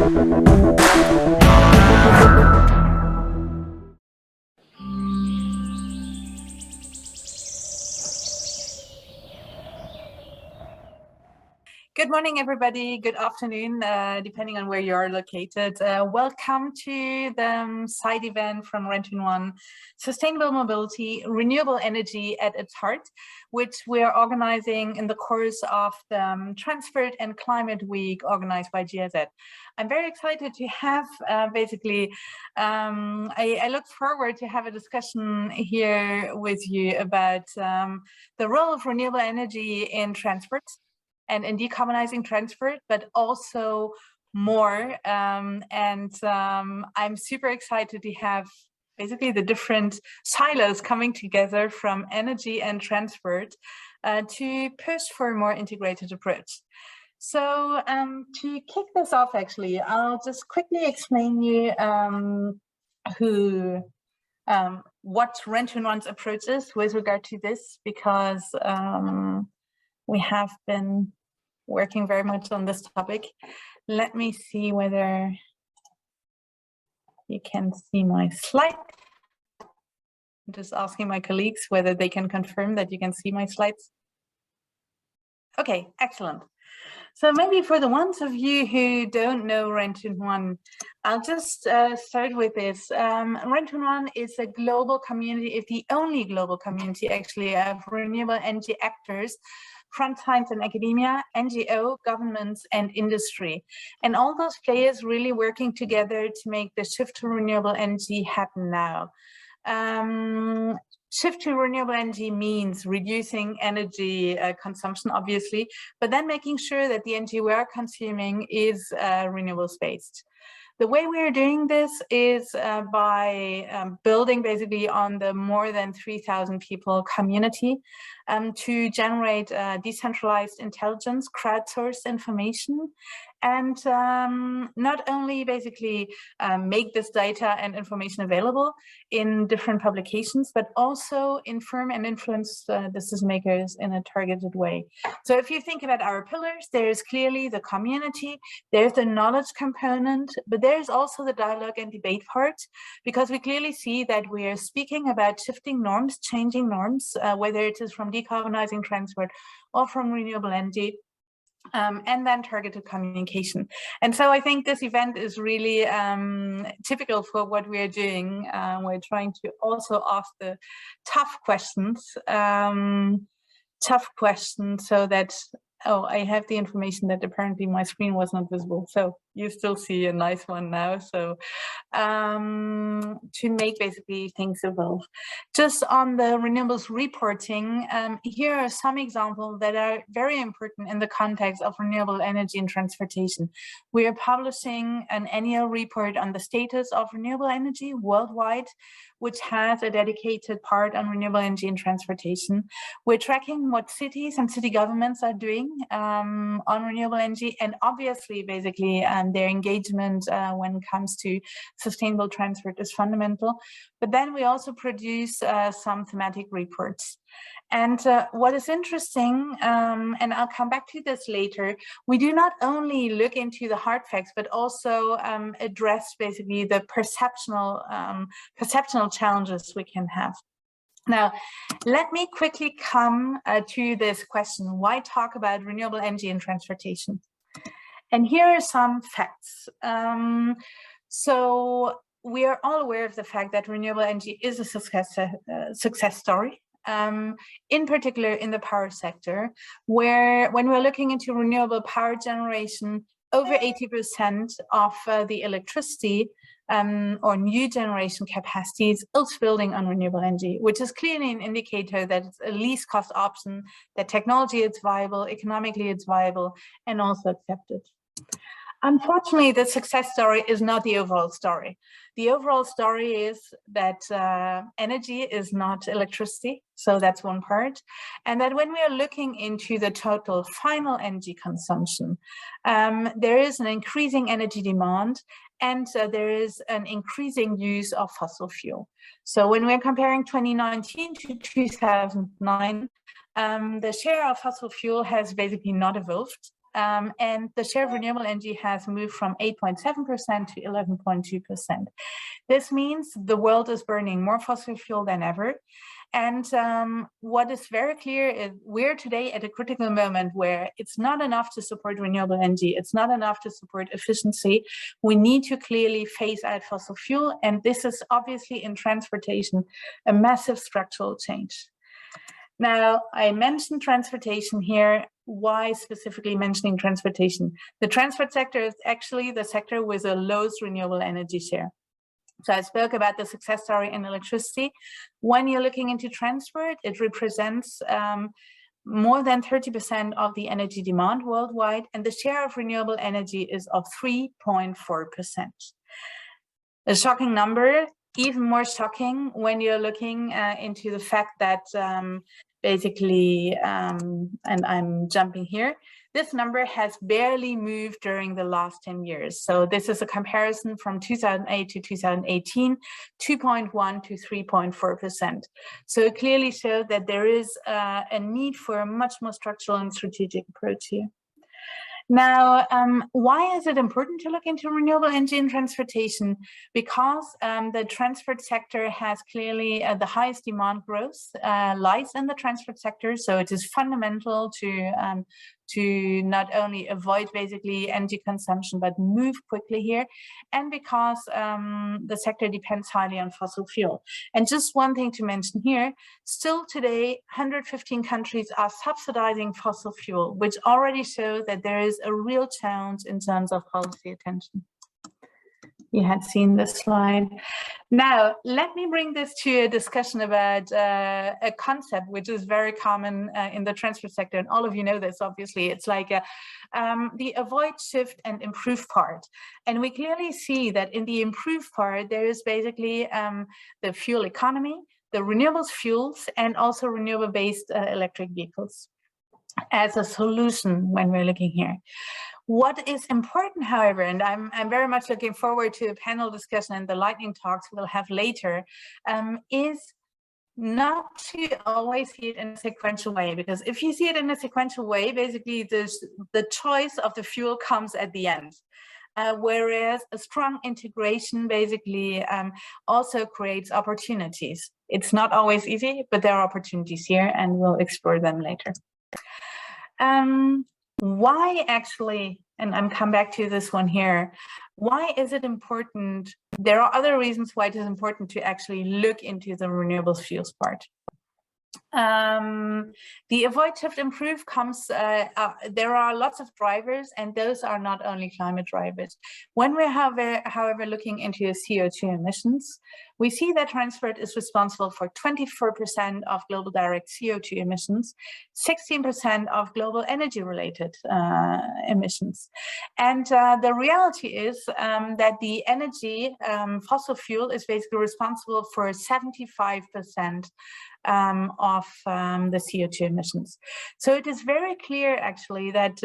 Good morning, everybody. Good afternoon, depending on where you are located. Welcome to the side event from REN21, Sustainable Mobility, Renewable Energy at its Heart, which we are organizing in the course of the Transport and Climate Week organized by GIZ. I'm very excited to have I look forward to have a discussion here with you about the role of renewable energy in transport and in decarbonizing transport, but also more. I'm super excited to have basically the different silos coming together from energy and transport to push for a more integrated approach. So to kick this off, actually, I'll just quickly explain you what REN21's approach is with regard to this, because we have been working very much on this topic. Let me see whether you can see my slide. I'm just asking my colleagues whether they can confirm that you can see my slides. Okay, excellent. So maybe for the ones of you who don't know REN21, I'll just start with this. REN21 is a global community, if the only global community actually, of renewable energy actors from science and academia, NGO, governments, and industry. And all those players really working together to make the shift to renewable energy happen now. Shift to renewable energy means reducing energy consumption, obviously, but then making sure that the energy we are consuming is renewables-based. The way we are doing this is by building basically on the more than 3,000 people community to generate decentralized intelligence, crowdsourced information, and not only basically make this data and information available in different publications, but also inform and influence decision makers in a targeted way. So if you think about our pillars, there's clearly the community, there's the knowledge component, but there's also the dialogue and debate part, because we clearly see that we are speaking about shifting norms, changing norms, whether it is from decarbonizing transport or from renewable energy. And then targeted communication. And so I think this event is really typical for what we are doing. We're trying to also ask the tough questions so that, oh, I have the information that apparently my screen was not visible. So you still see a nice one now. So to make basically things evolve. Just on the renewables reporting, here are some examples that are very important in the context of renewable energy and transportation. We are publishing an annual report on the status of renewable energy worldwide, which has a dedicated part on renewable energy and transportation. We're tracking what cities and city governments are doing on renewable energy, and obviously basically their engagement when it comes to sustainable transport is fundamental. But then we also produce some thematic reports. And what is interesting, and I'll come back to this later, we do not only look into the hard facts, but also address basically the perceptional challenges we can have. Now, let me quickly come to this question: why talk about renewable energy and transportation? And here are some facts. So we are all aware of the fact that renewable energy is a success story. In particular in the power sector, where when we're looking into renewable power generation, over 80% of the electricity or new generation capacities is building on renewable energy, which is clearly an indicator that it's a least cost option, that technology is viable, economically it's viable, and also accepted. Unfortunately, the success story is not the overall story. The overall story is that energy is not electricity, so that's one part. And that when we are looking into the total final energy consumption, there is an increasing energy demand, and there is an increasing use of fossil fuel. So when we're comparing 2019 to 2009, the share of fossil fuel has basically not evolved. and the share of renewable energy has moved from 8.7% to 11.2%. This means the world is burning more fossil fuel than ever. And what is very clear is we're today at a critical moment where it's not enough to support renewable energy. It's not enough to support efficiency. We need to clearly phase out fossil fuel. And this is obviously in transportation, a massive structural change. Now, I mentioned transportation here. Why specifically mentioning transportation? The transport sector is actually the sector with the lowest renewable energy share. So I spoke about the success story in electricity. When you're looking into transport, it represents more than 30% of the energy demand worldwide, and the share of renewable energy is of 3.4%. A shocking number, even more shocking when you're looking into the fact that basically, and I'm jumping here, this number has barely moved during the last 10 years. So this is a comparison from 2008 to 2018, 2.1 to 3.4%. So it clearly shows that there is a need for a much more structural and strategic approach here. Now, why is it important to look into renewable energy in transportation? Because the transport sector has clearly the highest demand growth lies in the transport sector. So it is fundamental to not only avoid basically energy consumption, but move quickly here. And because the sector depends highly on fossil fuel. And just one thing to mention here, still today, 115 countries are subsidizing fossil fuel, which already shows that there is a real challenge in terms of policy attention. You had seen this slide. Now, let me bring this to a discussion about a concept which is very common in the transport sector, and all of you know this, obviously. It's like the avoid, shift, and improve part. And we clearly see that in the improve part, there is basically the fuel economy, the renewables fuels, and also renewable-based electric vehicles as a solution when we're looking here. What is important, however, and I'm very much looking forward to a panel discussion and the lightning talks we'll have later, is not to always see it in a sequential way, because if you see it in a sequential way, basically the choice of the fuel comes at the end. Whereas a strong integration basically also creates opportunities. It's not always easy, but there are opportunities here, and we'll explore them later. Why actually, and I'm come back to this one here, why is it important? There are other reasons why it is important to actually look into the renewables fuels part. The avoid, shift, improve comes, there are lots of drivers, and those are not only climate drivers. When we're however looking into CO2 emissions, we see that transport is responsible for 24% of global direct CO2 emissions, 16% of global energy-related emissions. And the reality is that the energy, fossil fuel, is basically responsible for 75% of the CO2 emissions. So it is very clear actually that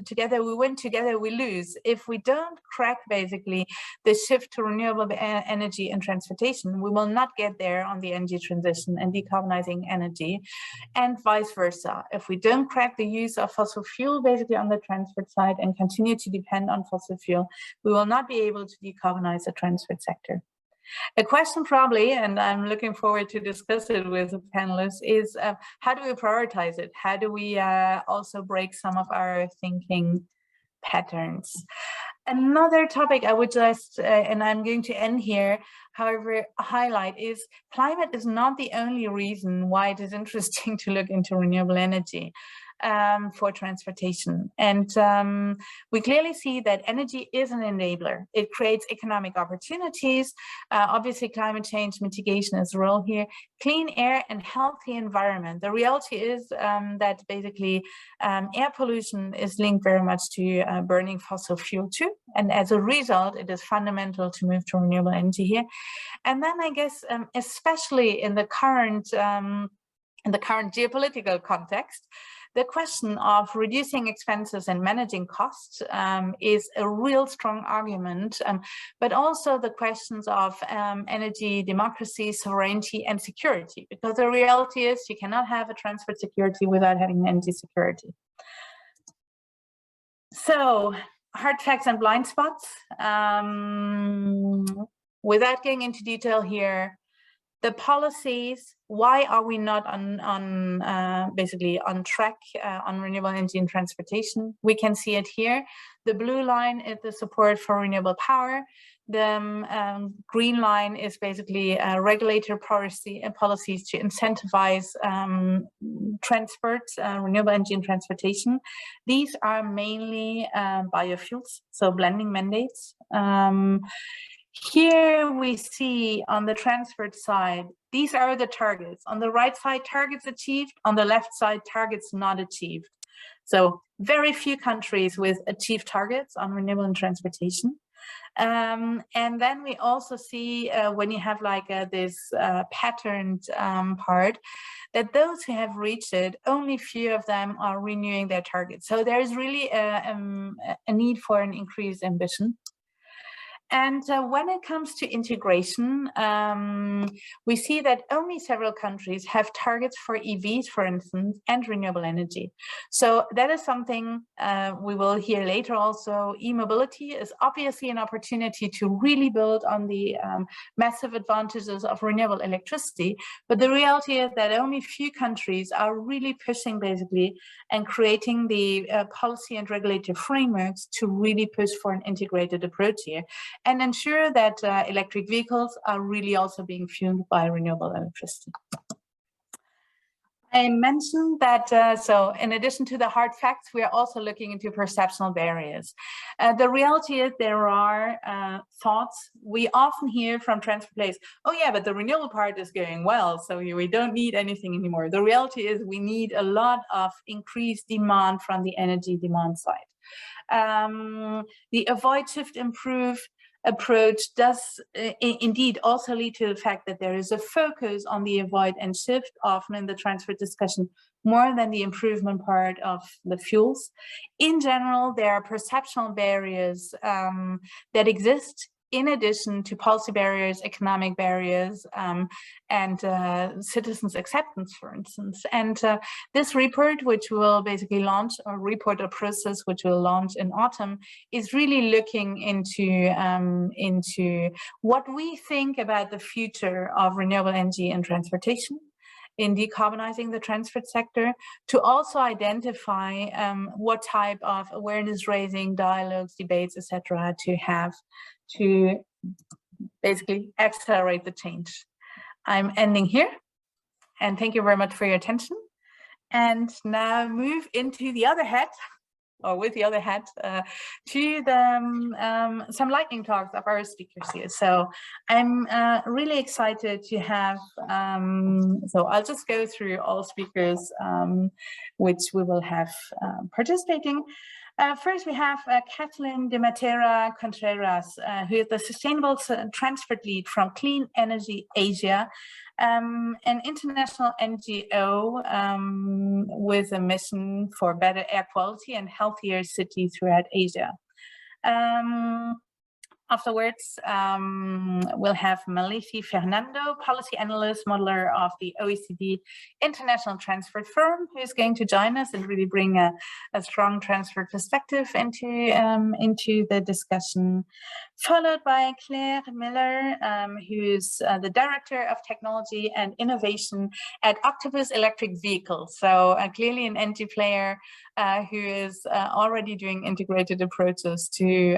together we win, together we lose. If we don't crack basically the shift to renewable energy in transportation, we will not get there on the energy transition and decarbonizing energy, and vice versa. If we don't crack the use of fossil fuel basically on the transport side and continue to depend on fossil fuel, we will not be able to decarbonize the transport sector. A question probably, and I'm looking forward to discuss it with the panelists, is how do we prioritize it? How do we also break some of our thinking patterns? Another topic I would just, and I'm going to end here, however, highlight is climate is not the only reason why it is interesting to look into renewable energy. For transportation. And we clearly see that energy is an enabler. It creates economic opportunities. Obviously, climate change mitigation is a role here. Clean air and healthy environment. The reality is that basically air pollution is linked very much to burning fossil fuel too. And as a result, it is fundamental to move to renewable energy here. And then I guess, especially in the current geopolitical context, the question of reducing expenses and managing costs is a real strong argument, but also the questions of energy democracy, sovereignty, and security, because the reality is you cannot have a transport security without having energy security. So, hard facts and blind spots. Without getting into detail here, the policies, why are we not basically on track on renewable energy and transportation? We can see it here. The blue line is the support for renewable power. The green line is basically regulator policies to incentivize transport, renewable energy and transportation. These are mainly biofuels, so blending mandates. Here we see on the transport side, these are the targets. On the right side, targets achieved. On the left side, targets not achieved. So very few countries with achieved targets on renewable and transportation. And then we also see when you have like this patterned part, that those who have reached it, only few of them are renewing their targets. So there is really a need for an increased ambition. And when it comes to integration, we see that only several countries have targets for EVs, for instance, and renewable energy. So that is something we will hear later also. E-mobility is obviously an opportunity to really build on the massive advantages of renewable electricity. But the reality is that only few countries are really pushing basically and creating the policy and regulatory frameworks to really push for an integrated approach here, and ensure that electric vehicles are really also being fueled by renewable electricity. I mentioned that, so in addition to the hard facts, we are also looking into perceptual barriers. The reality is there are thoughts we often hear from transport players, oh yeah, but the renewable part is going well, so we don't need anything anymore. The reality is we need a lot of increased demand from the energy demand side. The avoid, shift, improve approach does indeed also lead to the fact that there is a focus on the avoid and shift often in the transport discussion more than the improvement part of the fuels. In general, there are perceptual barriers that exist in addition to policy barriers, economic barriers, and citizens' acceptance, for instance. And this report, which will basically launch, or report or process, which will launch in autumn, is really looking into what we think about the future of renewable energy and transportation in decarbonizing the transport sector, to also identify what type of awareness raising, dialogues, debates, etc., to have to basically accelerate the change. I'm ending here, and thank you very much for your attention. And now move into the other hat, or with the other hat, to the some lightning talks of our speakers here. So I'm really excited to have, so I'll just go through all speakers which we will have participating. First, we have Kathleen Dematera-Contrera, who is the Sustainable Transport Lead from Clean Energy Asia, an international NGO with a mission for better air quality and healthier cities throughout Asia. Afterwards, we'll have Malithi Fernando, policy analyst, modeler of the OECD International Transport Forum, who is going to join us and really bring a strong transport perspective into the discussion. Followed by Claire Miller, who's the Director of Technology and Innovation at Octopus Electric Vehicles. So clearly an energy player who is already doing integrated approaches to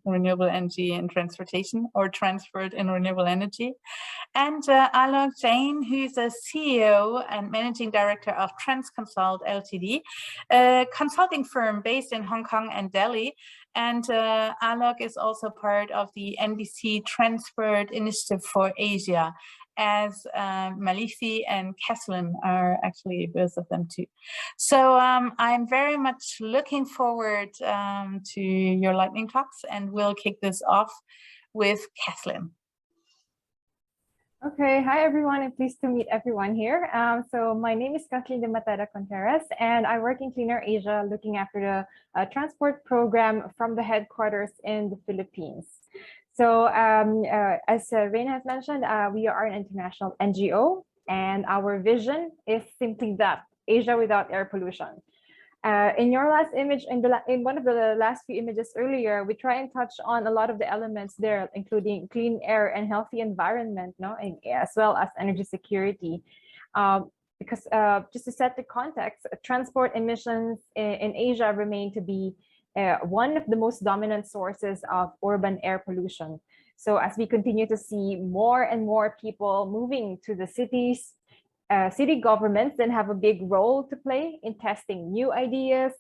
renewable energy and transportation, or transport and renewable energy. And Aloe Jain, who is a CEO and Managing Director of Transconsult Ltd, a consulting firm based in Hong Kong and Delhi. And Aloe is also part of the NDC Transport Initiative for Asia, as Malithi and Kathleen are actually both of them too. So I'm very much looking forward to your lightning talks, and we'll kick this off with Kathleen. Okay, hi everyone, and pleased to meet everyone here. So my name is Kathleen Dematera-Contrera, and I work in Cleaner Asia, looking after the transport program from the headquarters in the Philippines. So as Rain has mentioned, we are an international NGO, and our vision is simply that, Asia without air pollution. In your last image, in one of the last few images earlier, we try and touch on a lot of the elements there, including clean air and healthy environment, no, and as well as energy security. Because just to set the context, transport emissions in Asia remain to be one of the most dominant sources of urban air pollution. So as we continue to see more and more people moving to the cities, city governments then have a big role to play in testing new ideas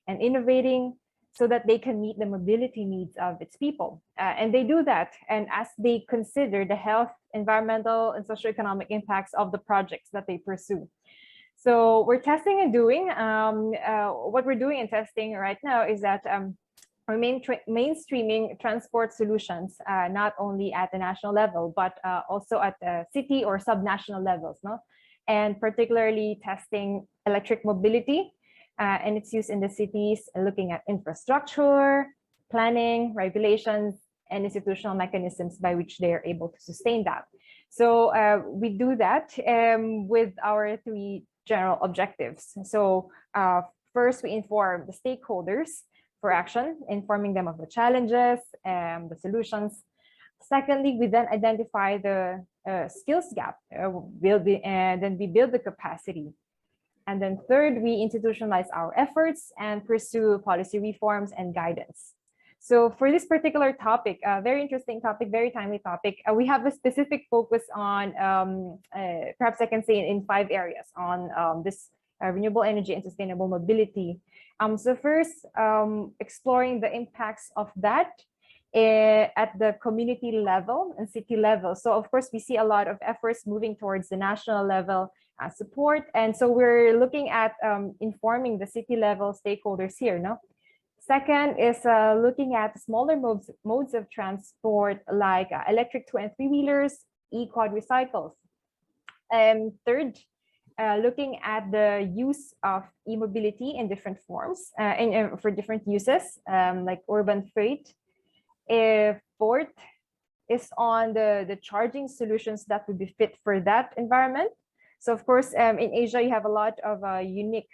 and innovating so that they can meet the mobility needs of its people. And they do that, and as they consider the health, environmental, and socioeconomic impacts of the projects that they pursue. So we're testing and doing, what we're doing in testing right now is that we're mainstreaming transport solutions, not only at the national level, but also at the city or subnational levels, no? And particularly testing electric mobility and its use in the cities, looking at infrastructure, planning, regulations, and institutional mechanisms by which they are able to sustain that. So we do that with our 3 general objectives. So first, we inform the stakeholders for action, informing them of the challenges and the solutions. Secondly, we then identify the skills gap, then we build the capacity. And then third, we institutionalize our efforts and pursue policy reforms and guidance. So for this particular topic, very interesting topic, very timely topic, we have a specific focus on, perhaps I can say in 5 areas on this renewable energy and sustainable mobility. So first, exploring the impacts of that at the community level and city level. So of course, we see a lot of efforts moving towards the national level support. And so we're looking at informing the city level stakeholders here, no? Second is looking at smaller modes of transport like electric 2- and 3-wheelers, e-quadricycles. And third, looking at the use of e-mobility in different forms for different uses, like urban freight. Fourth is on the charging solutions that would be fit for that environment. So of course, in Asia, you have a lot of unique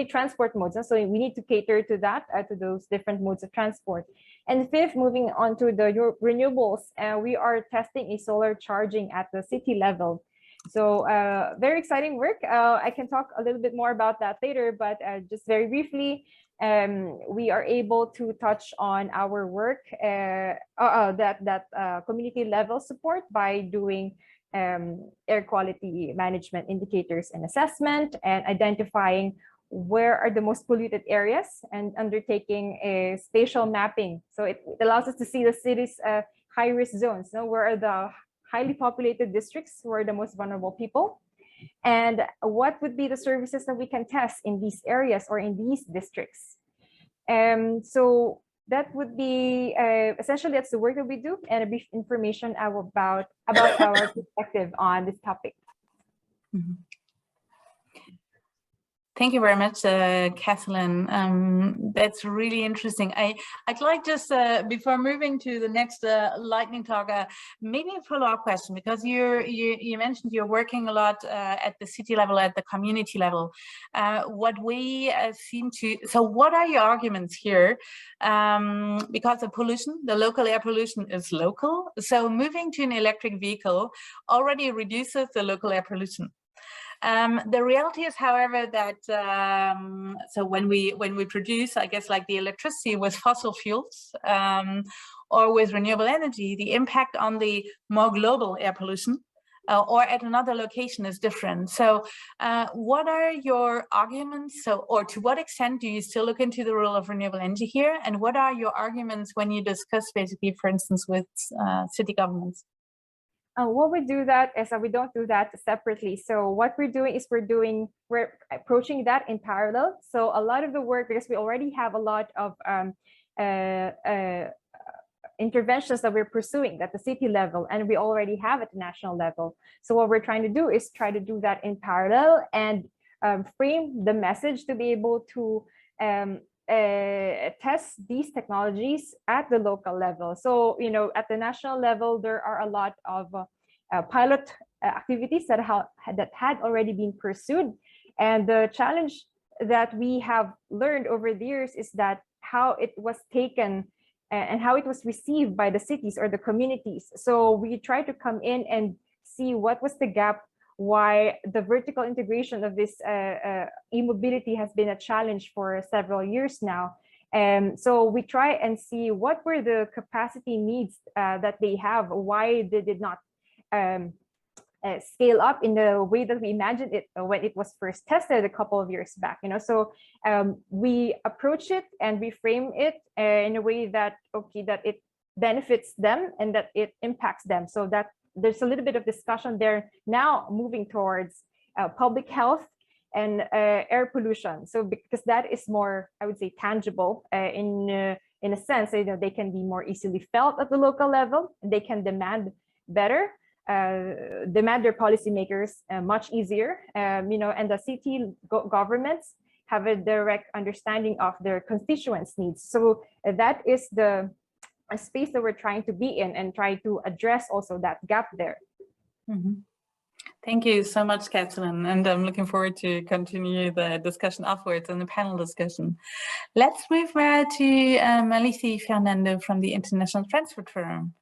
transport modes, and so we need to cater to that, to those different modes of transport. And fifth, moving on to the renewables, we are testing a solar charging at the city level. So very exciting work. I can talk a little bit more about that later, but just very briefly, we are able to touch on our work, community level support by doing air quality management indicators and assessment, and identifying where are the most polluted areas and undertaking a spatial mapping. So it allows us to see the city's high-risk zones, where are the highly populated districts, where are the most vulnerable people, and what would be the services that we can test in these areas or in these districts. So that would be essentially that's the work that we do, and a brief information about our perspective on this topic. Mm-hmm. Thank you very much, Kathleen. That's really interesting. I'd like just, before moving to the next lightning talk, maybe a follow-up question, because you mentioned you're working a lot at the city level, at the community level. What we seem to, so what are your arguments here? Because the pollution, the local air pollution is local. So moving to an electric vehicle already reduces the local air pollution. The reality is, however, that so when we produce, I guess, like the electricity with fossil fuels or with renewable energy, the impact on the more global air pollution or at another location is different. So what are your arguments? So, or to what extent do you still look into the role of renewable energy here? And what are your arguments when you discuss, basically, for instance, with city governments? What we do that is that we don't do that separately. So what we're doing is we're approaching that in parallel. So a lot of the work, because we already have a lot of interventions that we're pursuing at the city level, and we already have at the national level. So what we're trying to do is try to do that in parallel and frame the message to be able to test these technologies at the local level. So, at the national level, there are a lot of pilot activities that had already been pursued. And the challenge that we have learned over the years is that how it was taken and how it was received by the cities or the communities. So we try to come in and see what was the gap, why the vertical integration of this e-mobility has been a challenge for several years now. So we try and see what were the capacity needs that they have, why they did not scale up in the way that we imagined it when it was first tested a couple of years back. So we approach it and we frame it in a way that that it benefits them and that it impacts them. So that there's a little bit of discussion there now moving towards public health and air pollution. So because that is more, I would say, tangible in a sense, they can be more easily felt at the local level, and they can demand better. Demand their policymakers much easier, and the city governments have a direct understanding of their constituents' needs. So that is the space that we're trying to be in and try to address also that gap there. Mm-hmm. Thank you so much, Kathleen, and I'm looking forward to continue the discussion afterwards in the panel discussion. Let's move now to Malithi Fernando from the International Transport Forum.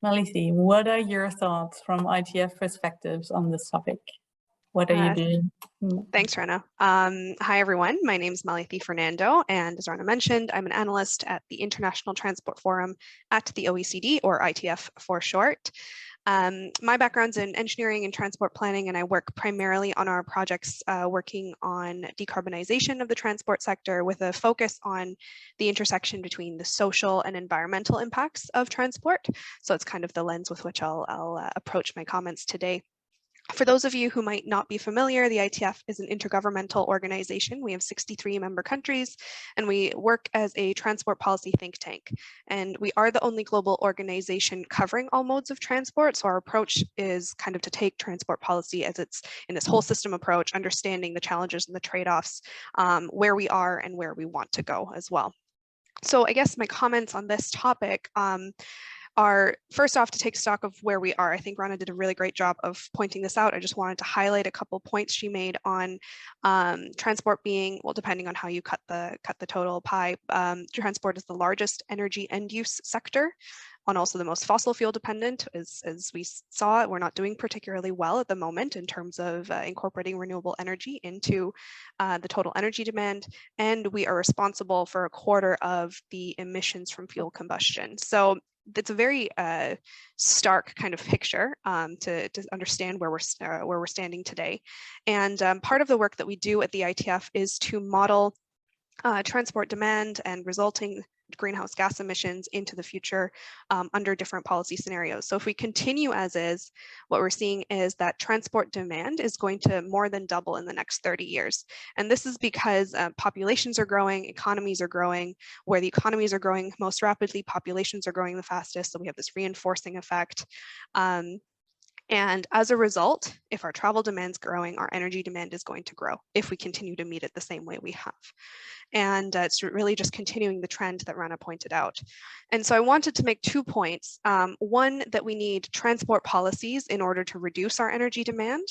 Malithi, what are your thoughts from ITF perspectives on this topic? What are you doing? Thanks, Rana. Hi, everyone. My name is Malithi Fernando, and as Rana mentioned, I'm an analyst at the International Transport Forum at the OECD, or ITF for short. My background's in engineering and transport planning, and I work primarily on our projects working on decarbonization of the transport sector with a focus on the intersection between the social and environmental impacts of transport. So it's kind of the lens with which I'll approach my comments today. For those of you who might not be familiar, the ITF is an intergovernmental organization. We have 63 member countries, and we work as a transport policy think tank. And we are the only global organization covering all modes of transport. So our approach is kind of to take transport policy as it's in this whole system approach, understanding the challenges and the trade-offs, where we are and where we want to go as well. So I guess my comments on this topic are first off to take stock of where we are. I think Rana did a really great job of pointing this out. I just wanted to highlight a couple points she made on transport being, well, depending on how you cut the total pie, transport is the largest energy end use sector, and also the most fossil fuel dependent. As we saw, we're not doing particularly well at the moment in terms of incorporating renewable energy into the total energy demand, and we are responsible for 1/4 of the emissions from fuel combustion. So it's a very stark kind of picture to understand where we're standing today. And part of the work that we do at the ITF is to model transport demand and resulting greenhouse gas emissions into the future under different policy scenarios. So if we continue as is, what we're seeing is that transport demand is going to more than double in the next 30 years. And this is because populations are growing, economies are growing. Where the economies are growing most rapidly, populations are growing the fastest. So we have this reinforcing effect. And as a result, if our travel demand's growing, our energy demand is going to grow if we continue to meet it the same way we have. And it's really just continuing the trend that Rana pointed out. And so I wanted to make 2 points. One, that we need transport policies in order to reduce our energy demand,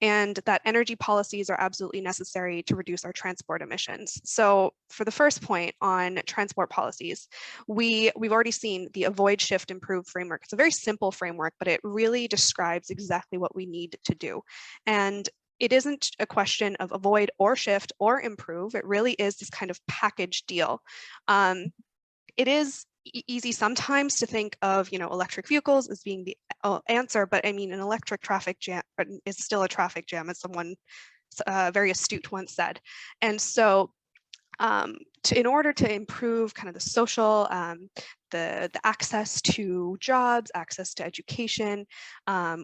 and that energy policies are absolutely necessary to reduce our transport emissions. So for the first point on transport policies, we've already seen the Avoid, Shift, Improve framework. It's a very simple framework, but it really describes exactly what we need to do. And it isn't a question of avoid or shift or improve. It really is this kind of package deal. It is easy sometimes to think of, electric vehicles as being the answer, but I mean, an electric traffic jam is still a traffic jam, as someone very astute once said. And so in order to improve kind of the social, the access to jobs, access to education,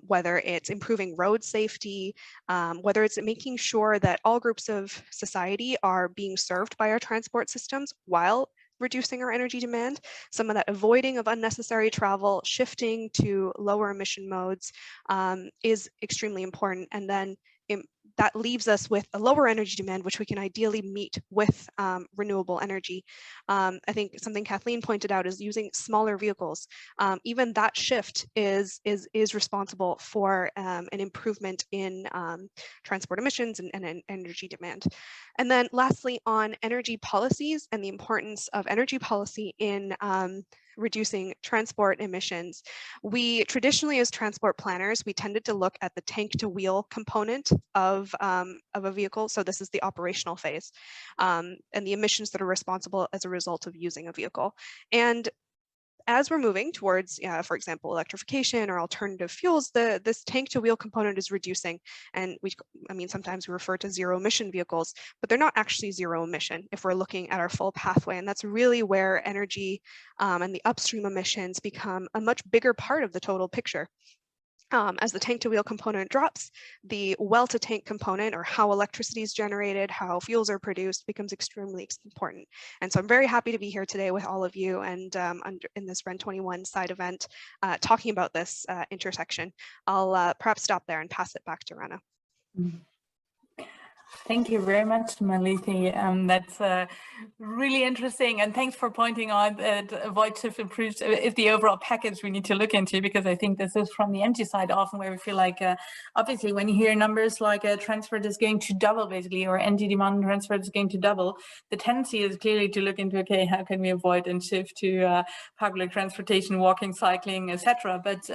whether it's improving road safety, whether it's making sure that all groups of society are being served by our transport systems while reducing our energy demand, some of that avoiding of unnecessary travel, shifting to lower emission modes is extremely important. And then that leaves us with a lower energy demand, which we can ideally meet with renewable energy. I think something Kathleen pointed out is using smaller vehicles. Even that shift is responsible for an improvement in transport emissions and energy demand. And then lastly, on energy policies and the importance of energy policy in reducing transport emissions. We traditionally, as transport planners, we tended to look at the tank to wheel component of a vehicle. So this is the operational phase and the emissions that are responsible as a result of using a vehicle. And as we're moving towards, for example, electrification or alternative fuels, this tank to wheel component is reducing. And sometimes we refer to zero emission vehicles, but they're not actually zero emission if we're looking at our full pathway. And that's really where energy and the upstream emissions become a much bigger part of the total picture. As the tank to wheel component drops, the well to tank component, or how electricity is generated, how fuels are produced, becomes extremely important. And so I'm very happy to be here today with all of you and in this REN21 side event, talking about this intersection. I'll perhaps stop there and pass it back to Rana. Thank you very much, Malithi. That's really interesting, and thanks for pointing out that avoid shift improves is the overall package we need to look into, because I think this is from the energy side often where we feel like, obviously, when you hear numbers like transport is going to double, basically, or energy demand transport is going to double, the tendency is clearly to look into, okay, how can we avoid and shift to public transportation, walking, cycling, etc. But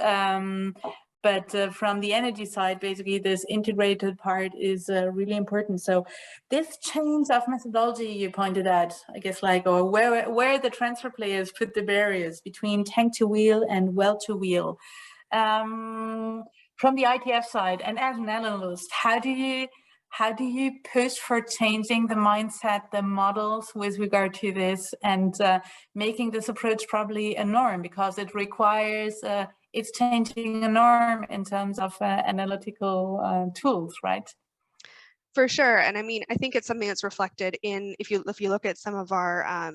from the energy side, basically, this integrated part is really important. So this change of methodology you pointed out, I guess, like, or where the transfer players put the barriers between tank to wheel and well to wheel. From the ITF side, and as an analyst, how do you push for changing the mindset, the models with regard to this, and making this approach probably a norm, because it requires it's changing a norm in terms of analytical tools, right? For sure, and I think it's something that's reflected in, if you look at some of our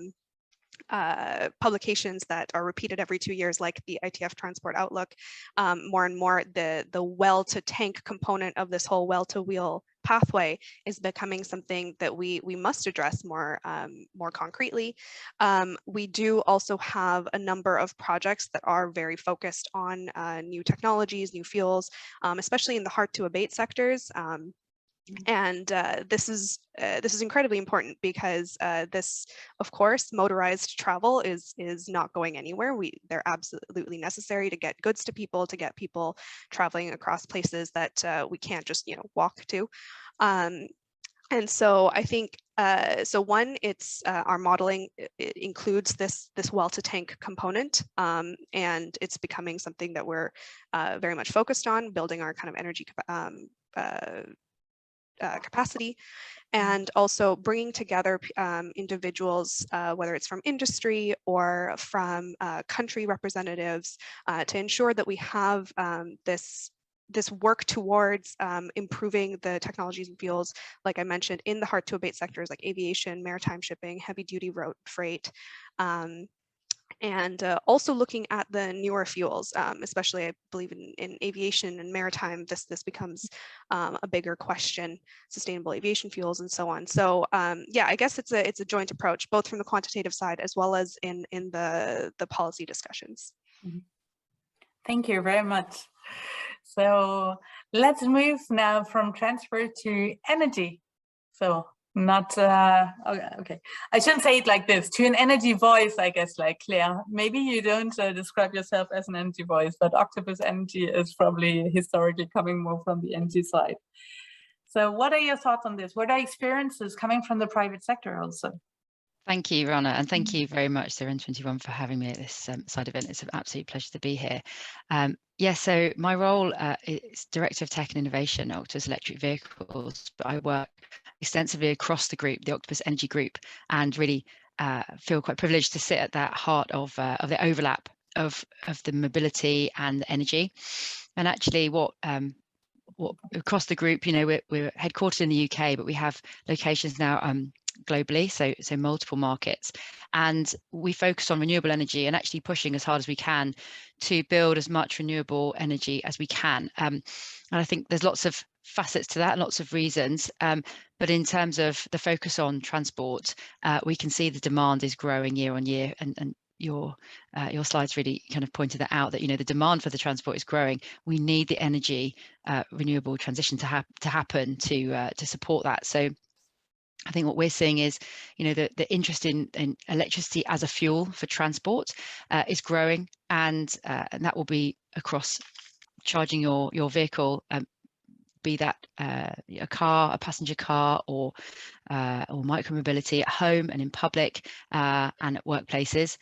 publications that are repeated every 2 years, like the ITF Transport Outlook, more and more the well to tank component of this whole well to wheel pathway is becoming something that we must address more concretely. We do also have a number of projects that are very focused on new technologies, new fuels, especially in the hard to abate sectors. And this is incredibly important, because this, of course, motorized travel is not going anywhere. They're absolutely necessary to get goods to people, to get people traveling across places that we can't just walk to. And so I think, so one, it's our modeling, it includes this well to tank component, and it's becoming something that we're very much focused on, building our kind of energy capacity, and also bringing together individuals, whether it's from industry or from country representatives, to ensure that we have this work towards improving the technologies and fuels, like I mentioned, in the hard to abate sectors like aviation, maritime shipping, heavy duty road freight, and also looking at the newer fuels, especially I believe in aviation and maritime, this becomes a bigger question, sustainable aviation fuels and so on. So yeah, I guess it's a joint approach, both from the quantitative side as well as in the policy discussions. Thank you very much. So let's move now from transport to energy. So not, okay, I shouldn't say it like this, to an energy voice, I guess, like Claire. Maybe you don't describe yourself as an energy voice, but Octopus Energy is probably historically coming more from the energy side. So what are your thoughts on this? What are experiences coming from the private sector also? Thank you, Rana, and thank you very much to REN21 for having me at this side event. It's an absolute pleasure to be here. Yeah, so my role is Director of Tech and Innovation at Octopus Electric Vehicles, but I work extensively across the group, the Octopus Energy Group, and really feel quite privileged to sit at that heart of the overlap of the mobility and the energy. And actually what across the group, we're headquartered in the UK, but we have locations now globally, so multiple markets, and we focus on renewable energy and actually pushing as hard as we can to build as much renewable energy as we can. And I think there's lots of facets to that and lots of reasons, but in terms of the focus on transport, we can see the demand is growing year on year, and your slides really kind of pointed that out, that the demand for the transport is growing. We need the energy renewable transition to happen to support that. So I think what we're seeing is, the interest in electricity as a fuel for transport is growing, and that will be across charging your vehicle, be that a car, a passenger car, or micromobility at home and in public and at workplaces.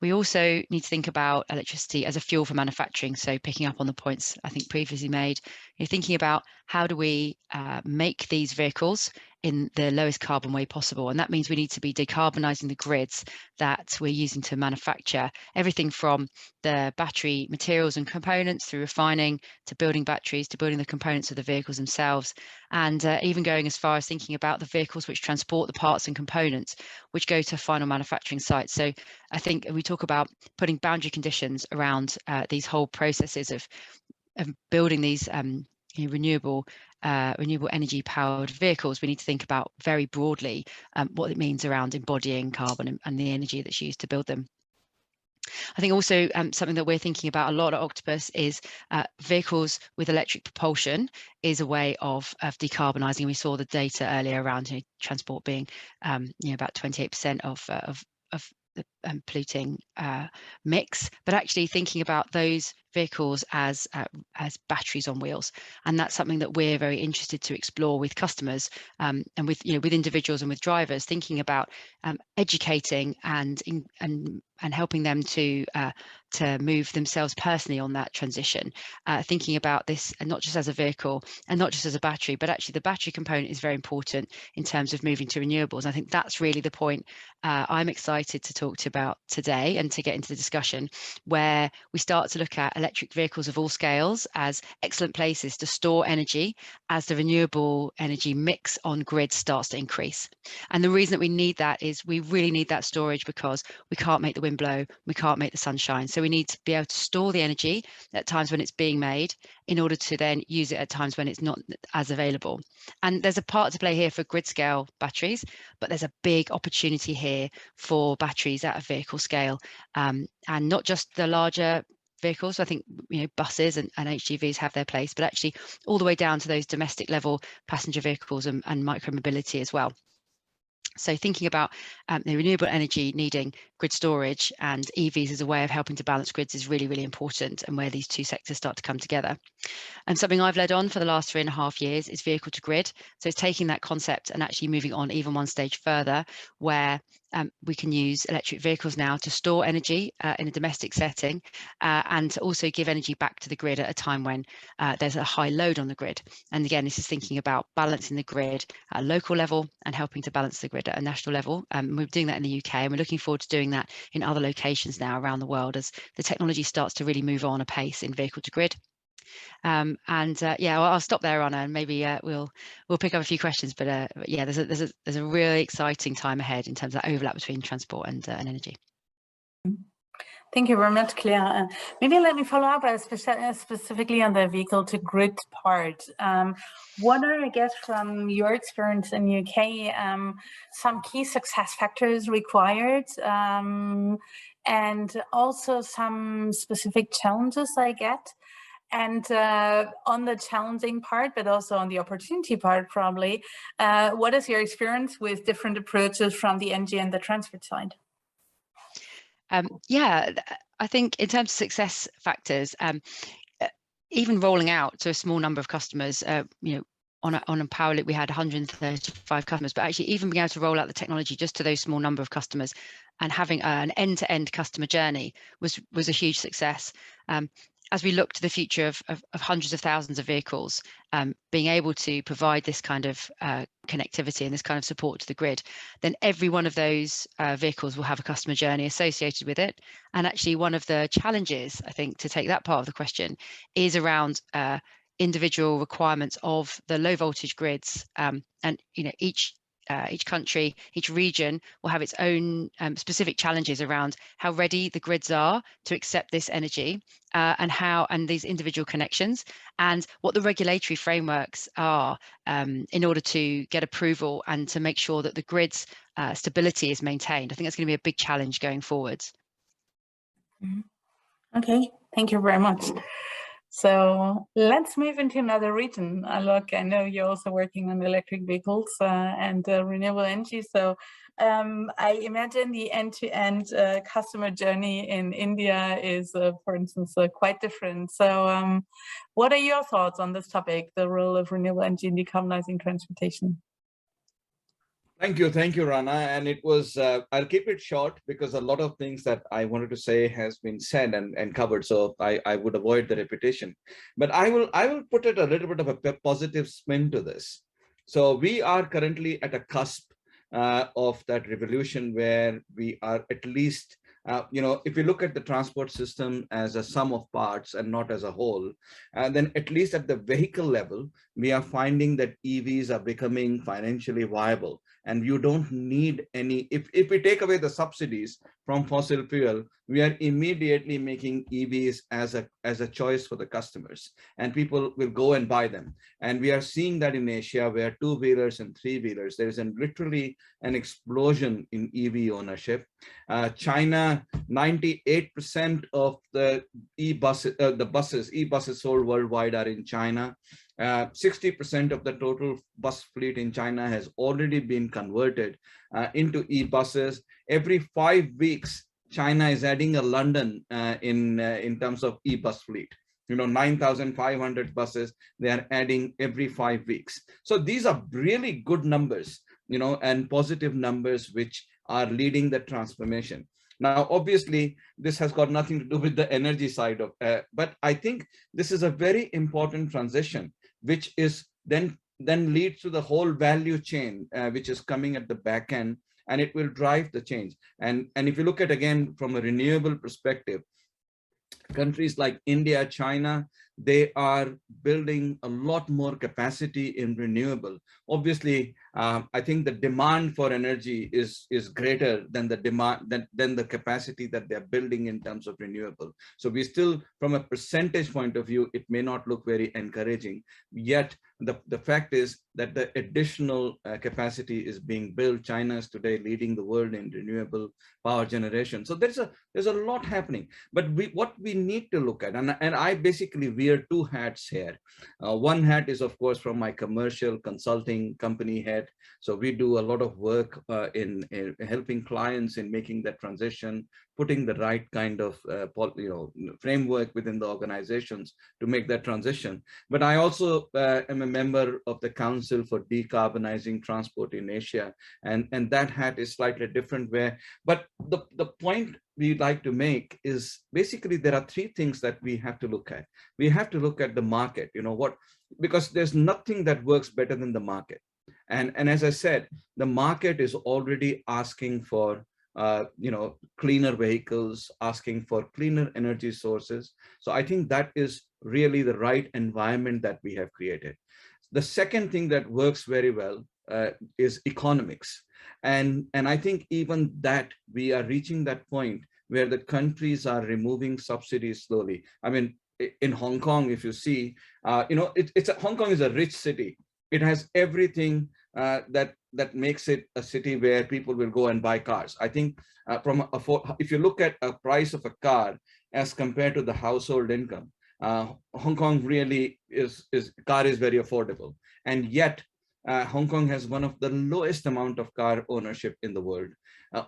We also need to think about electricity as a fuel for manufacturing. So picking up on the points I think previously made, you're thinking about how do we make these vehicles in the lowest carbon way possible. And that means we need to be decarbonising the grids that we're using to manufacture everything from the battery materials and components through refining to building batteries to building the components of the vehicles themselves, and even going as far as thinking about the vehicles which transport the parts and components which go to final manufacturing sites. So I think we talk about putting boundary conditions around these whole processes of building these renewable energy powered vehicles. We need to think about very broadly what it means around embodying carbon and the energy that's used to build them. I think also something that we're thinking about a lot at Octopus is vehicles with electric propulsion is a way of decarbonising. We saw the data earlier around transport being about 28% of the polluting mix, but actually thinking about those vehicles as batteries on wheels, and that's something that we're very interested to explore with customers and with individuals and with drivers, thinking about educating and helping them to move themselves personally on that transition, thinking about this and not just as a vehicle and not just as a battery, but actually the battery component is very important in terms of moving to renewables. I think that's really the point I'm excited to talk about today and to get into the discussion, where we start to look at electric vehicles of all scales as excellent places to store energy as the renewable energy mix on grid starts to increase. And the reason that we need that is we really need that storage because we can't make the wind blow, we can't make the sun shine. So we need to be able to store the energy at times when it's being made in order to then use it at times when it's not as available. And there's a part to play here for grid scale batteries, but there's a big opportunity here for batteries at a vehicle scale, and not just the larger vehicles. I think buses and HGVs have their place, but actually all the way down to those domestic level passenger vehicles and micromobility as well. So thinking about the renewable energy needing grid storage and EVs as a way of helping to balance grids is really, really important, and where these two sectors start to come together. And something I've led on for the last 3.5 years is vehicle to grid. So it's taking that concept and actually moving on even one stage further, where we can use electric vehicles now to store energy in a domestic setting and to also give energy back to the grid at a time when there's a high load on the grid. And again, this is thinking about balancing the grid at a local level and helping to balance the grid at a national level. We're doing that in the UK, and we're looking forward to doing that in other locations now around the world as the technology starts to really move on apace in vehicle to grid. Yeah, well, I'll stop there, Anna, and maybe we'll pick up a few questions. But yeah, there's a really exciting time ahead in terms of that overlap between transport and energy. Thank you very much, Claire. Maybe let me follow up specifically on the vehicle to grid part. What are, I guess, from your experience in UK, some key success factors required, and also some specific challenges I get? And on the challenging part, but also on the opportunity part, probably, what is your experience with different approaches from the energy and the transport side? Yeah, I think in terms of success factors, even rolling out to a small number of customers, on a Power Loop we had 135 customers, but actually even being able to roll out the technology just to those small number of customers and having an end-to-end customer journey was a huge success. As we look to the future of hundreds of thousands of vehicles, being able to provide this kind of connectivity and this kind of support to the grid, then every one of those vehicles will have a customer journey associated with it. And actually one of the challenges, I think, to take that part of the question is around individual requirements of the low voltage grids, and each country, each region will have its own specific challenges around how ready the grids are to accept this energy, and these individual connections, and what the regulatory frameworks are in order to get approval and to make sure that the grid's stability is maintained. I think that's going to be a big challenge going forwards. Okay, thank you very much. So let's move into another region. Look, I know you're also working on electric vehicles and renewable energy. So I imagine the end-to-end customer journey in India is, for instance, quite different. So what are your thoughts on this topic, the role of renewable energy in decarbonizing transportation? Thank you, Rana. And it was, I'll keep it short because a lot of things that I wanted to say has been said and covered. So I would avoid the repetition, but I will put it a little bit of a positive spin to this. So we are currently at a cusp of that revolution where we are at least, if you look at the transport system as a sum of parts and not as a whole, then at least at the vehicle level, we are finding that EVs are becoming financially viable. And you don't need any, if we take away the subsidies from fossil fuel, we are immediately making EVs as a choice for the customers, and people will go and buy them. And we are seeing that in Asia, where two-wheelers and three-wheelers, there is literally an explosion in EV ownership. China, 98% of the e-buses sold worldwide are in China. 60% of the total bus fleet in China has already been converted into e-buses. Every 5 weeks, China is adding a London in terms of e-bus fleet. 9,500 buses they are adding every 5 weeks. So these are really good numbers, and positive numbers which are leading the transformation. Now, obviously, this has got nothing to do with the energy side of, but I think this is a very important transition, which is then leads to the whole value chain, which is coming at the back end, and it will drive the change. And if you look at, again, from a renewable perspective, countries like India, China, they are building a lot more capacity in renewable. Obviously, I think the demand for energy is greater than the demand than the capacity that they're building in terms of renewable. So we still, from a percentage point of view, it may not look very encouraging. Yet the fact is that the additional capacity is being built. China is today leading the world in renewable power generation. So there's a lot happening. But what we need to look at, and I basically wear two hats here. One hat is, of course, from my commercial consulting company head. So we do a lot of work in helping clients in making that transition, putting the right kind of framework within the organizations to make that transition. But I also am a member of the Council for Decarbonizing Transport in Asia, and that hat is slightly different. But the point we'd like to make is basically there are three things that we have to look at. We have to look at the market, because there's nothing that works better than the market. And as I said, the market is already asking for cleaner vehicles, asking for cleaner energy sources. So I think that is really the right environment that we have created. The second thing that works very well is economics. And I think even that we are reaching that point where the countries are removing subsidies slowly. I mean, in Hong Kong, if you see, Hong Kong is a rich city. It has everything that makes it a city where people will go and buy cars. I think if you look at a price of a car as compared to the household income, Hong Kong really car is very affordable. And yet Hong Kong has one of the lowest amount of car ownership in the world.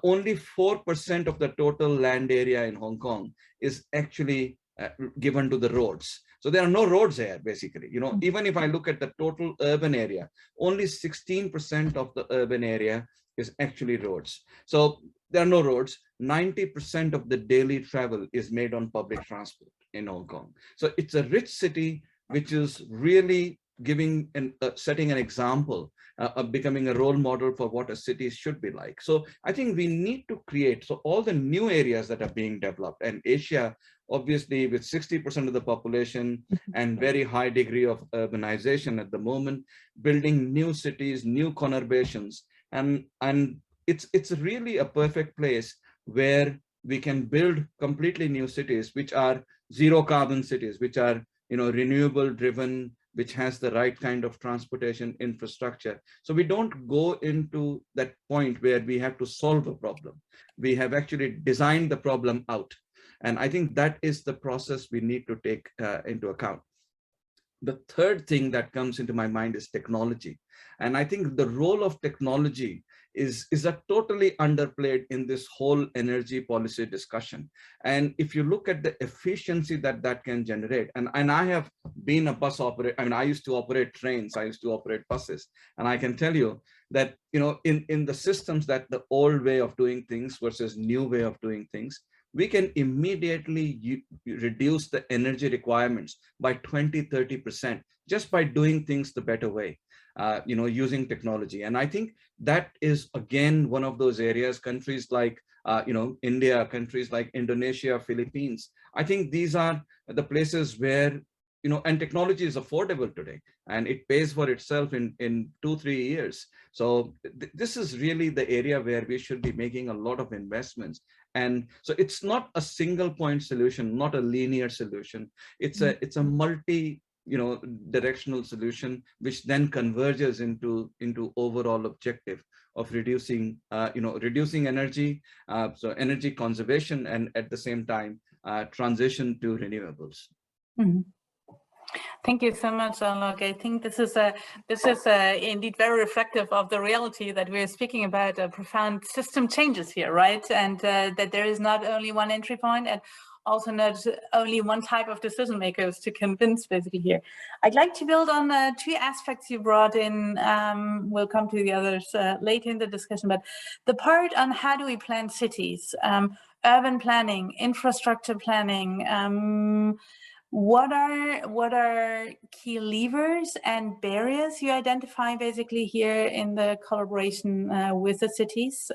Only 4% of the total land area in Hong Kong is actually given to the roads. So there are no roads here, basically. Even if I look at the total urban area, only 16% of the urban area is actually roads. So there are no roads. 90% of the daily travel is made on public transport in Hong Kong. So it's a rich city, which is really giving and setting an example of becoming a role model for what a city should be like. So I think we need to create, so all the new areas that are being developed, and Asia, obviously with 60% of the population and very high degree of urbanization at the moment, building new cities, new conurbations, and it's really a perfect place where we can build completely new cities, which are zero carbon cities, which are renewable driven, which has the right kind of transportation infrastructure. So we don't go into that point where we have to solve a problem. We have actually designed the problem out. And I think that is the process we need to take into account. The third thing that comes into my mind is technology. And I think the role of technology is a totally underplayed in this whole energy policy discussion. And if you look at the efficiency that that can generate, and I have been a bus operator, I mean, I used to operate trains, I used to operate buses, and I can tell you that, you know, in the systems, that the old way of doing things versus new way of doing things, we can immediately reduce the energy requirements by 20–30% just by doing things the better way, you know, using technology. And I think that is, again, one of those areas, countries like, you know, India, countries like Indonesia, Philippines, I think these are the places where, you know, and technology is affordable today, and it pays for itself in 2–3 years. So this is really the area where we should be making a lot of investments. And so it's not a single point solution, not a linear solution. It's a multi, you know, directional solution, which then converges into overall objective of reducing, you know, reducing energy, so energy conservation, and at the same time transition to renewables. Mm-hmm. Thank you so much, Alok. I think this is indeed very reflective of the reality that we're speaking about, profound system changes here, right? And that there is not only one entry point, and also not only one type of decision makers to convince basically here. I'd like to build on two aspects you brought in. We'll come to the others later in the discussion, but the part on how do we plan cities, urban planning, infrastructure planning, what are key levers and barriers you identify basically here in the collaboration with the cities?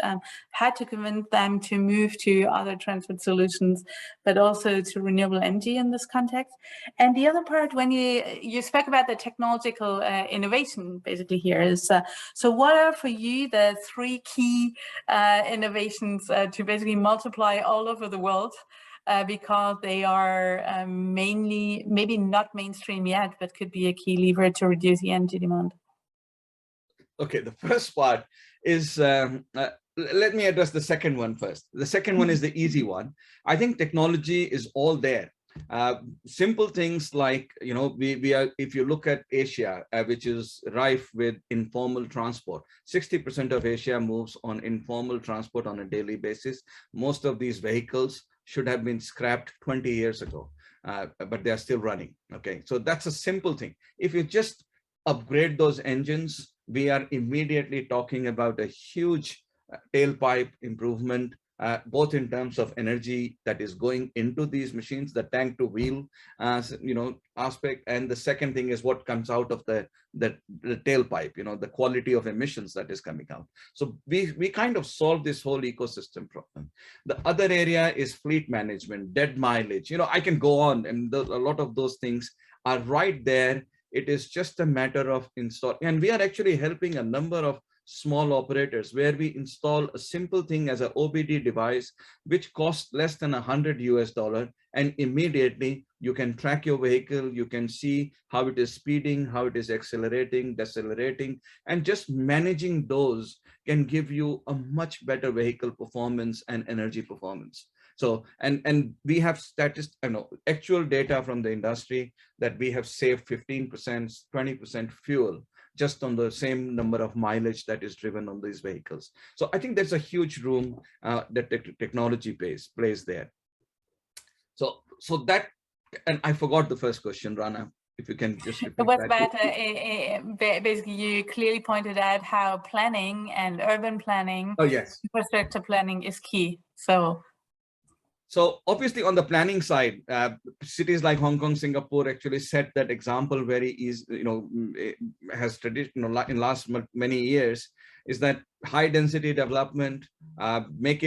How to convince them to move to other transport solutions, but also to renewable energy in this context? And the other part, when you spoke about the technological innovation basically here, is so what are for you the three key innovations to basically multiply all over the world? Because they are mainly, maybe not mainstream yet, but could be a key lever to reduce the energy demand. Okay, the first part is, let me address the second one first. The second one is the easy one. I think technology is all there. Simple things like, you know, we are, if you look at Asia, which is rife with informal transport, 60% of Asia moves on informal transport on a daily basis. Most of these vehicles should have been scrapped 20 years ago, but they are still running. Okay, so that's a simple thing. If you just upgrade those engines, we are immediately talking about a huge tailpipe improvement, both in terms of energy that is going into these machines, the tank to wheel, you know, aspect, and the second thing is what comes out of the tailpipe, you know, the quality of emissions that is coming out. So we kind of solve this whole ecosystem problem. The other area is fleet management, dead mileage. You know, I can go on, and a lot of those things are right there. It is just a matter of installing, and we are actually helping a number of small operators where we install a simple thing as an OBD device, which costs less than $100, and immediately you can track your vehicle, you can see how it is speeding, how it is accelerating, decelerating, and just managing those can give you a much better vehicle performance and energy performance. So, and we have actual data from the industry that we have saved 15%, 20% fuel just on the same number of mileage that is driven on these vehicles. So I think there's a huge room that technology plays there. So that, and I forgot the first question, Rana, if you can just repeat. It was about, basically you clearly pointed out how planning and urban planning, infrastructure planning is key. So obviously on the planning side, cities like Hong Kong, Singapore actually set that example very easy, you know, has traditional in last many years, is that high density development, make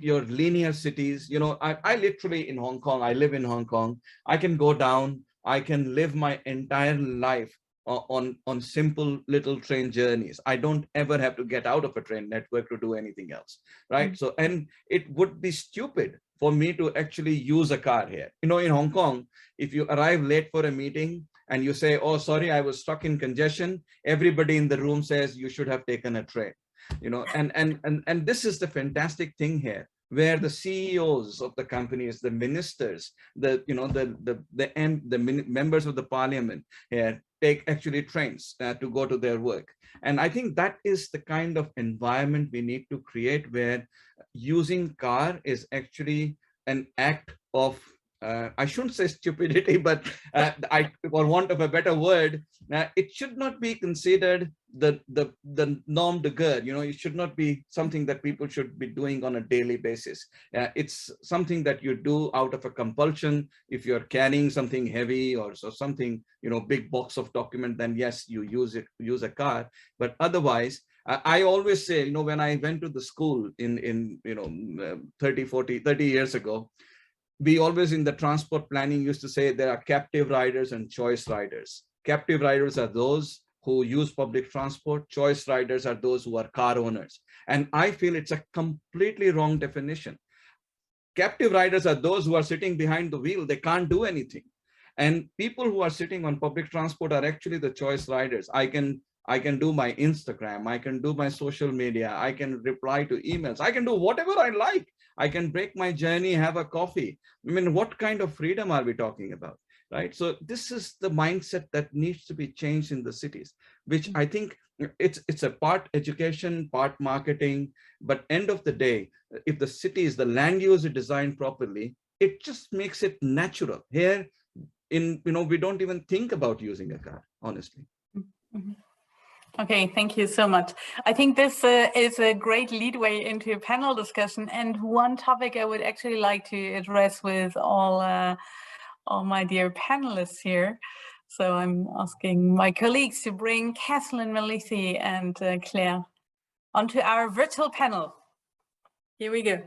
your linear cities, you know, I literally in Hong Kong, I live in Hong Kong, I can go down, I can live my entire life on simple little train journeys. I don't ever have to get out of a train network to do anything else, right? Mm-hmm. So, and it would be stupid for me to actually use a car here. You know, in Hong Kong, if you arrive late for a meeting and you say, oh, sorry, I was stuck in congestion, everybody in the room says you should have taken a train. You know, and this is the fantastic thing here. where the CEOs of the companies, the ministers, the members of the parliament here take actually trains to go to their work. And I think that is the kind of environment we need to create, where using car is actually an act of I shouldn't say stupidity, but for want of a better word, it should not be considered the norm de guerre. It should not be something that people should be doing on a daily basis. It's something that you do out of a compulsion. If you're carrying something heavy or something, big box of document, then yes, you use a car. But otherwise, I always say, when I went to the school in 30 years ago, we always in the transport planning used to say there are captive riders and choice riders. Captive riders are those who use public transport. Choice riders are those who are car owners. And I feel it's a completely wrong definition. Captive riders are those who are sitting behind the wheel. They can't do anything. And people who are sitting on public transport are actually the choice riders. I can do my Instagram, I can do my social media, I can reply to emails, I can do whatever I like. I can break my journey, have a coffee. I mean, what kind of freedom are we talking about, right? So this is the mindset that needs to be changed in the cities, which I think it's a part education, part marketing, but end of the day, if the cities, the land use is designed properly, it just makes it natural. Here, we don't even think about using a car, honestly. Mm-hmm. Okay, thank you so much. I think this is a great leadway into a panel discussion, and one topic I would actually like to address with all my dear panelists here. So I'm asking my colleagues to bring Kathleen, Malithi, and Claire onto our virtual panel. Here we go.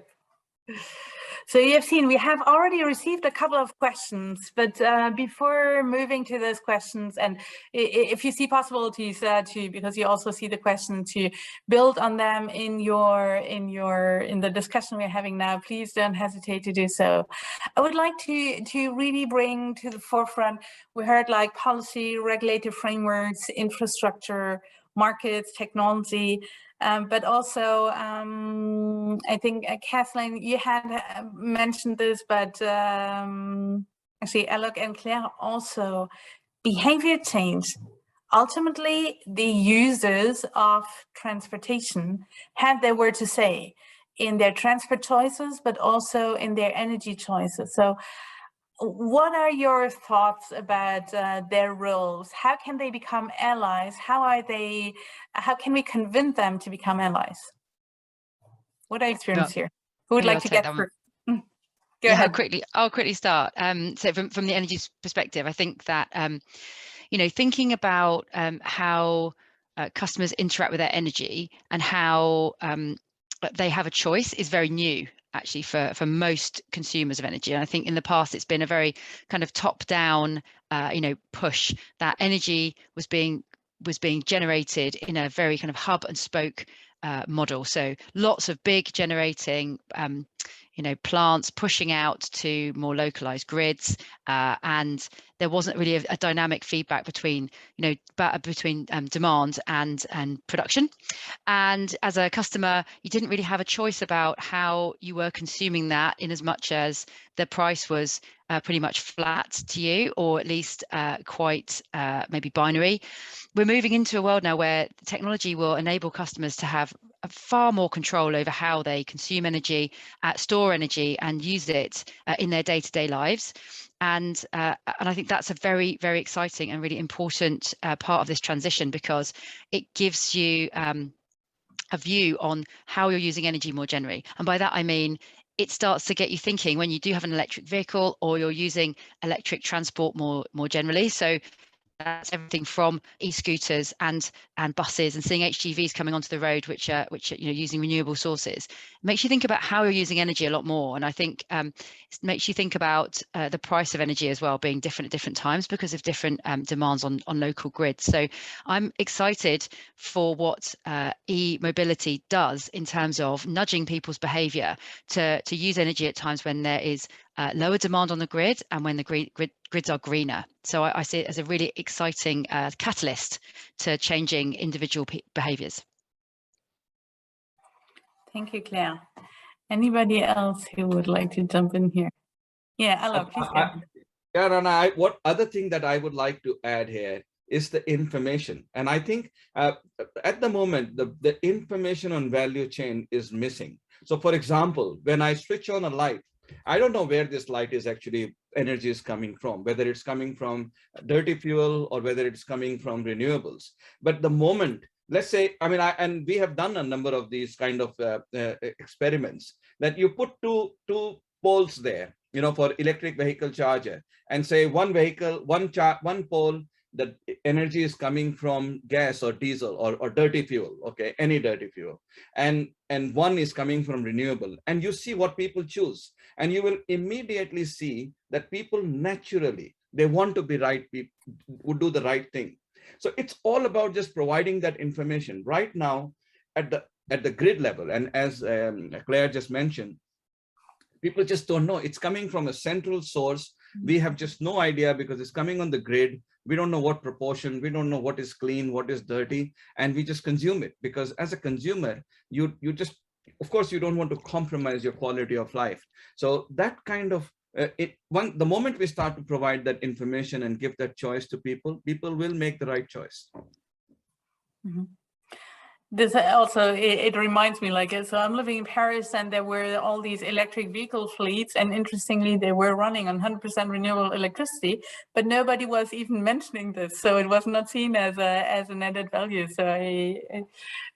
So you have seen, we have already received a couple of questions, but before moving to those questions, and if you see possibilities because you also see the question, to build on them in the discussion we're having now, please don't hesitate to do so. I would like to really bring to the forefront, we heard like policy, regulative frameworks, infrastructure, markets, technology. But also, I think, Kathleen, you had mentioned this, but actually, Aloe and Claire also, behavior change. Ultimately, the users of transportation have their word to say in their transport choices, but also in their energy choices. So what are your thoughts about their roles? How can they become allies? How can we convince them to become allies? What are your experiences here? Who would like to get first? Go ahead. I'll quickly start. So from the energy perspective, I think that thinking about how customers interact with their energy and how they have a choice is very new, actually, for most consumers of energy. And I think in the past it's been a very kind of top-down push, that energy was being generated in a very kind of hub and spoke model. So lots of big generating plants pushing out to more localized grids, and there wasn't really a dynamic feedback between demand and production. And as a customer, you didn't really have a choice about how you were consuming that, in as much as the price was pretty much flat to you, or at least quite maybe binary. We're moving into a world now where technology will enable customers to have far more control over how they consume energy, store energy, and use it in their day-to-day lives. And I think that's a very, very exciting and really important part of this transition, because it gives you a view on how you're using energy more generally. And by that, I mean, it starts to get you thinking when you do have an electric vehicle, or you're using electric transport more generally. So that's everything from e-scooters and buses, and seeing HGVs coming onto the road, which are using renewable sources. It makes you think about how you're using energy a lot more. And I think it makes you think about the price of energy as well being different at different times, because of different demands on local grids. So I'm excited for what e-mobility does in terms of nudging people's behavior to use energy at times when there is lower demand on the grid, and when the grids are greener. So I see it as a really exciting catalyst to changing individual behaviours. Thank you, Claire. Anybody else who would like to jump in here? Yeah, Aloe, please go ahead. Yeah, Rana, what other thing that I would like to add here is the information. And I think at the moment, the information on value chain is missing. So for example, when I switch on a light, I don't know where this light is actually, energy is coming from, whether it's coming from dirty fuel or whether it's coming from renewables. But the moment, let's say, I mean, and we have done a number of these kind of experiments, that you put two poles there, you know, for electric vehicle charger, and say one vehicle, one pole, the energy is coming from gas or diesel or dirty fuel, okay, any dirty fuel, and one is coming from renewable, and you see what people choose, and you will immediately see that people naturally, they want to be right, would do the right thing. So it's all about just providing that information right now at the grid level. And as Claire just mentioned, people just don't know. It's coming from a central source. We have just no idea because it's coming on the grid. We don't know what proportion, we don't know what is clean, what is dirty, and we just consume it. Because as a consumer, you just, of course, you don't want to compromise your quality of life. So that kind of, the moment we start to provide that information and give that choice to people, people will make the right choice. Mm-hmm. This also, it reminds me, like, so I'm living in Paris and there were all these electric vehicle fleets, and interestingly, they were running on 100% renewable electricity, but nobody was even mentioning this. So it was not seen as an added value. So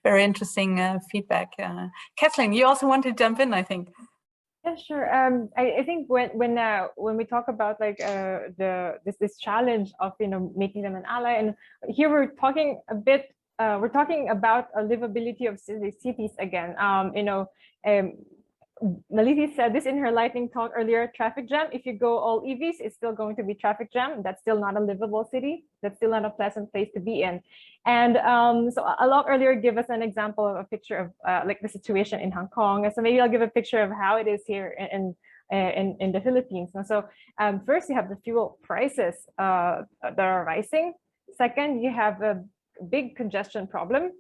very interesting feedback. Kathleen, you also want to jump in, I think. Yeah, sure. I think when we talk about like this challenge of, you know, making them an ally, and here we're talking a bit. We're talking about a livability of cities again. You know, Malithi said this in her lightning talk earlier, traffic jam. If you go all EVs, it's still going to be traffic jam. That's still not a livable city. That's still not a pleasant place to be in. And so Aloe earlier gave us an example of a picture of like the situation in Hong Kong. So maybe I'll give a picture of how it is here in the Philippines. And so first you have the fuel prices that are rising. Second, you have a big congestion problem.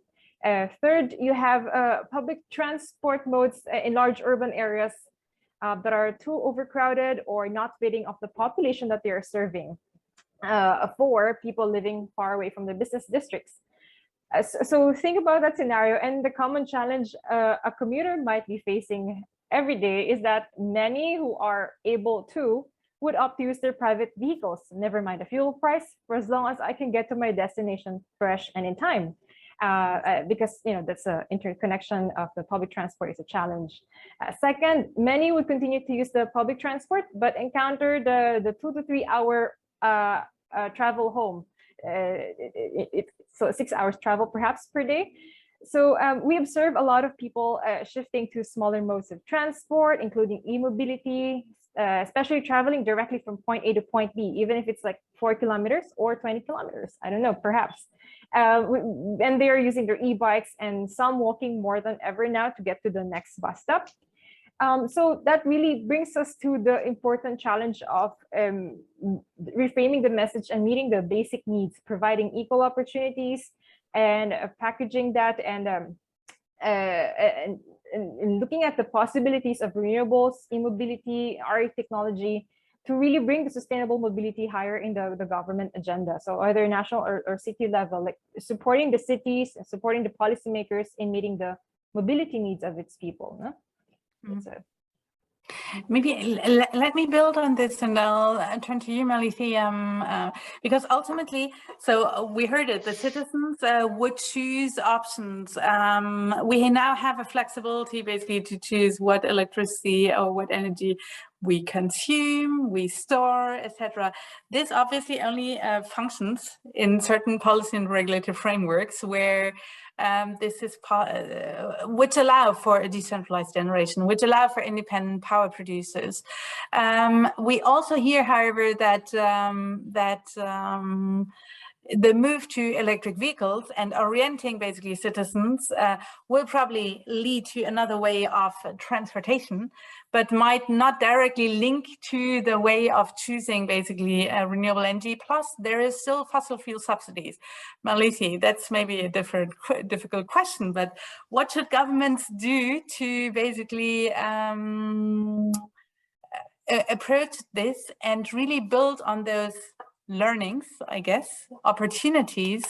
Third, you have public transport modes in large urban areas that are too overcrowded or not fitting of the population that they are serving for people living far away from the business districts. So think about that scenario, and the common challenge a commuter might be facing every day is that many who are able to would opt to use their private vehicles, never mind the fuel price, for as long as I can get to my destination fresh and in time. Because, you know, that's an interconnection of the public transport is a challenge. Second, many would continue to use the public transport, but encounter the 2 to 3 hour travel home. So 6 hours travel perhaps per day. So we observe a lot of people shifting to smaller modes of transport, including e-mobility, especially traveling directly from point A to point B, even if it's like 4 kilometers or 20 kilometers, I don't know, perhaps. And they are using their e-bikes, and some walking more than ever now to get to the next bus stop. So that really brings us to the important challenge of reframing the message and meeting the basic needs, providing equal opportunities, and packaging that, and looking at the possibilities of renewables, e-mobility, RE technology, to really bring the sustainable mobility higher in the government agenda. So either national or city level, like supporting the cities and supporting the policymakers in meeting the mobility needs of its people. No? Mm-hmm. Maybe let me build on this, and I'll turn to you, Malithi, because ultimately, so we heard it, the citizens would choose options. We now have a flexibility basically to choose what electricity or what energy we consume, we store, etc. This obviously only functions in certain policy and regulatory frameworks where this is which allow for a decentralized generation, which allow for independent power producers. We also hear, however, that the move to electric vehicles and orienting basically citizens will probably lead to another way of transportation, but might not directly link to the way of choosing basically renewable energy. Plus, there is still fossil fuel subsidies. Malithi, that's maybe a difficult question, but what should governments do to basically approach this and really build on those learnings, I guess, opportunities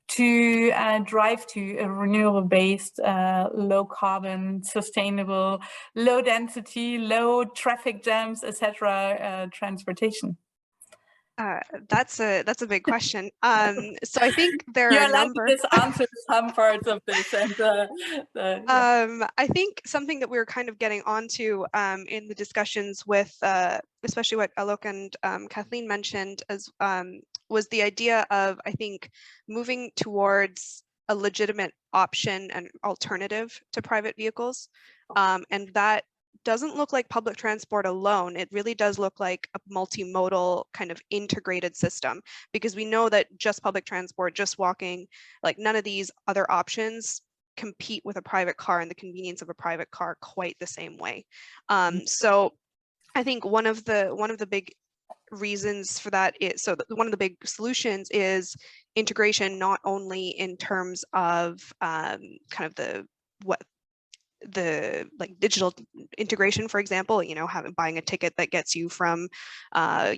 to drive to a renewable-based, low-carbon, sustainable, low-density, low traffic jams, etc. Transportation? That's a big question. So I think there are a number. You're allowed to just answer some parts of this, and I think something that we were kind of getting onto in the discussions with, especially what Aloe and Kathleen mentioned, as was the idea of, I think, moving towards a legitimate option and alternative to private vehicles, and that doesn't look like public transport alone. It really does look like a multimodal kind of integrated system, because we know that just public transport, just walking, like none of these other options compete with a private car and the convenience of a private car quite the same way. So I think one of the big reasons for that is, one of the big solutions is integration, not only in terms of kind of the digital integration, for example, buying a ticket that gets you from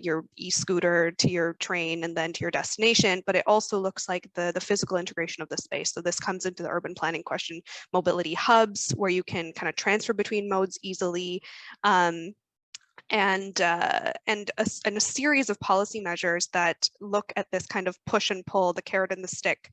your e-scooter to your train and then to your destination, but it also looks like the physical integration of the space. So this comes into the urban planning question, mobility hubs where you can kind of transfer between modes easily, and a series of policy measures that look at this kind of push and pull, the carrot and the stick,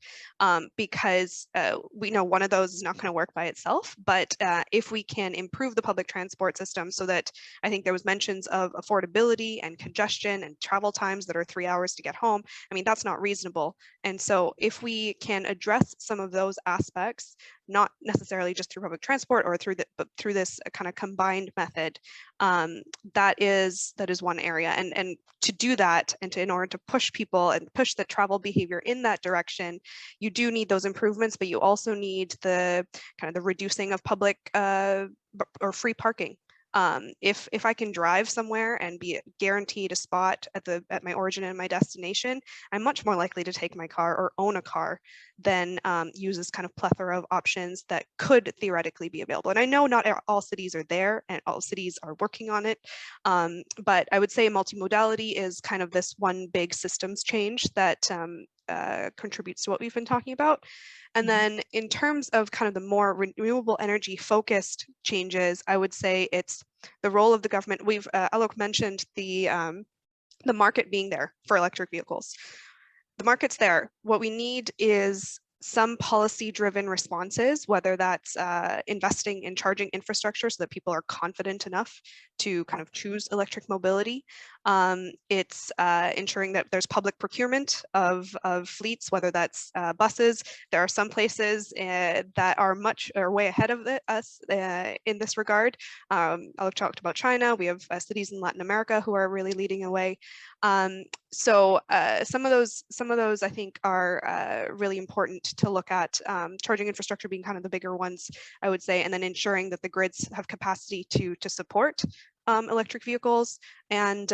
because we know one of those is not going to work by itself, but if we can improve the public transport system so that, I think there was mentions of affordability and congestion and travel times that are 3 hours to get home. I mean, that's not reasonable. And so if we can address some of those aspects, not necessarily just through public transport or but through this kind of combined method, that is one area. And to do that, and in order to push people and push the travel behavior in that direction, you do need those improvements, but you also need the kind of the reducing of public or free parking. If I can drive somewhere and be guaranteed a spot at my origin and my destination, I'm much more likely to take my car or own a car than use this kind of plethora of options that could theoretically be available. And I know not all cities are there and all cities are working on it, but I would say multimodality is kind of this one big systems change that contributes to what we've been talking about. And then in terms of kind of the more renewable energy focused changes, I would say it's the role of the government. Aloe mentioned the market being there for electric vehicles. The market's there. What we need is some policy-driven responses, whether that's investing in charging infrastructure so that people are confident enough to kind of choose electric mobility. It's ensuring that there's public procurement of fleets, whether that's buses. There are some places that are way ahead of us in this regard. I've talked about China. We have cities in Latin America who are really leading away. So some of those I think are really important to look at, charging infrastructure being kind of the bigger ones, I would say, and then ensuring that the grids have capacity to support electric vehicles. And